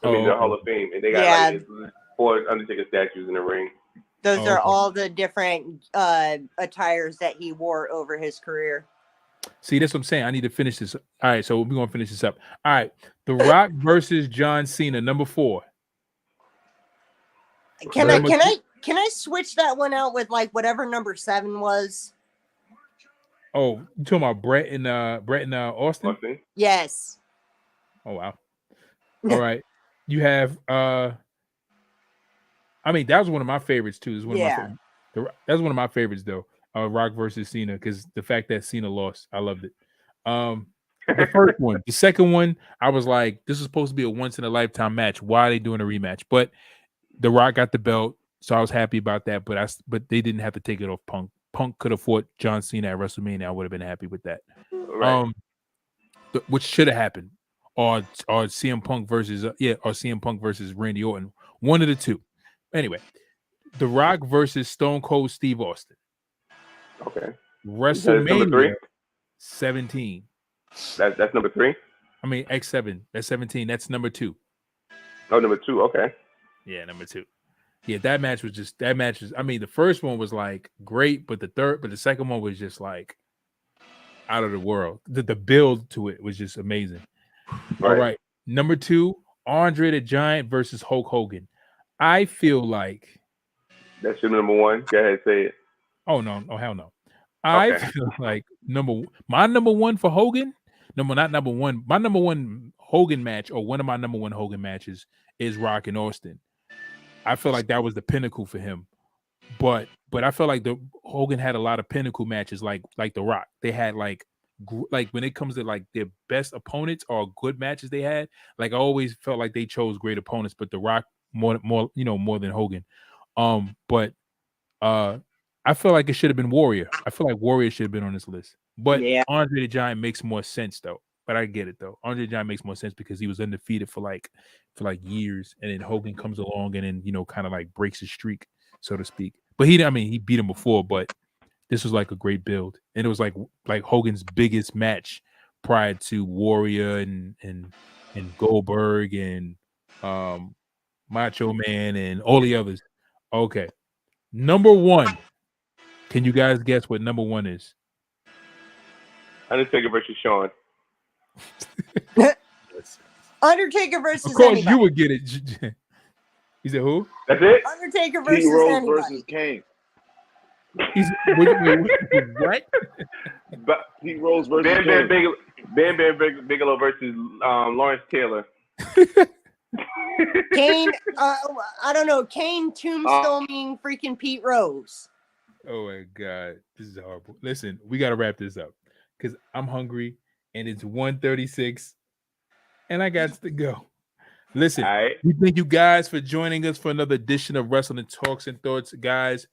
The Hall of Fame, and they got like 4 Undertaker statues in the ring. Those are all the different attires that he wore over his career. See, that's what I'm saying. I need to finish this. All right, so we're gonna finish this up. All right, The Rock versus John Cena, number 4. Can I Number can 3. I can I switch that one out with like whatever number 7 was? Oh, you talking about Brett and Austin? Austin. Yes. Oh wow. All right. You have I mean, that was one of my favorites too. It's one of my Yeah. that's one of my favorites though. Rock versus Cena, because the fact that Cena lost, I loved it. The first one, the second one, I was like, this is supposed to be a once in a lifetime match. Why are they doing a rematch? But The Rock got the belt, so I was happy about that. But they didn't have to take it off Punk. Punk could have fought John Cena at WrestleMania. I would have been happy with that. Right. Which should have happened, or CM Punk versus or CM Punk versus Randy Orton. One of the two. Anyway, The Rock versus Stone Cold Steve Austin. Okay. That's number 3. WrestleMania 17. That's number 3. I mean X7. That's 17. That's number 2. Oh, number 2. Okay. Yeah, number 2. Yeah, that match was. I mean, the first one was like great, but the second one was just like out of the world. The build to it was just amazing. Right. All right, number 2, Andre the Giant versus Hulk Hogan. I feel like That's your number 1. Go ahead, say it. oh no, hell no. I feel like my number 1 for Hogan. Not number 1. My number 1 Hogan match, or one of my number 1 Hogan matches, is Rock and Austin. I feel like that was the pinnacle for him. But I feel like the Hogan had a lot of pinnacle matches, like The Rock. They had like when it comes to like their best opponents or good matches they had. Like I always felt like they chose great opponents, but The Rock more than Hogan. But I feel like it should have been Warrior. I feel like Warrior should have been on this list. But Yeah. Andre the Giant makes more sense though. But I get it though. Andre the Giant makes more sense because he was undefeated for like years, and then Hogan comes along and then kind of like breaks his streak, so to speak. But he beat him before, but this was like a great build, and it was like Hogan's biggest match prior to Warrior and Goldberg and Macho Man and all the others. Okay, number 1. Can you guys guess what number 1 is? Undertaker versus Shawn. Undertaker versus Of course, anybody. you would get it. He said who? That's it. Undertaker Pete versus Rose anybody. versus Kane. He's what? But Pete Rose versus Bam Bam Bigelow versus Lawrence Taylor. Kane, I don't know. Kane tombstoning freaking Pete Rose. Oh my god, this is horrible. Listen, we got to wrap this up because I'm hungry and it's 1:36 and I got to go. Listen, we thank you guys for joining us for another edition of Wrestling Talks and Thoughts, guys.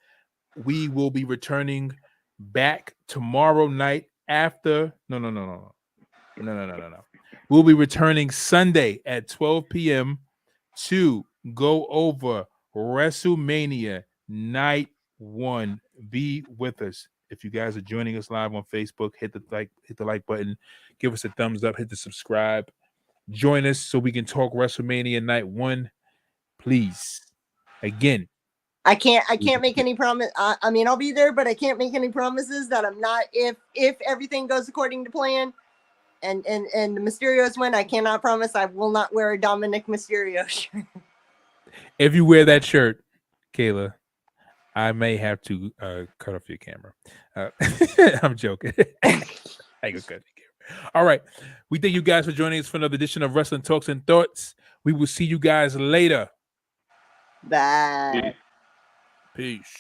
We will be returning back tomorrow night after. No. We'll be returning Sunday at 12 p.m. to go over WrestleMania Night 1. Be with us. If you guys are joining us live on Facebook, hit the like button, give us a thumbs up, hit the subscribe. Join us so we can talk WrestleMania Night 1. Please. Again. I can't make any promise. I mean, I'll be there, but I can't make any promises that I'm not. If everything goes according to plan, and the Mysterios win, I cannot promise I will not wear a Dominic Mysterio shirt. If you wear that shirt, Kayla, I may have to cut off your camera. I'm joking. I can cut your camera. All right. We thank you guys for joining us for another edition of Wrestling Talks and Thoughts. We will see you guys later. Bye. Peace.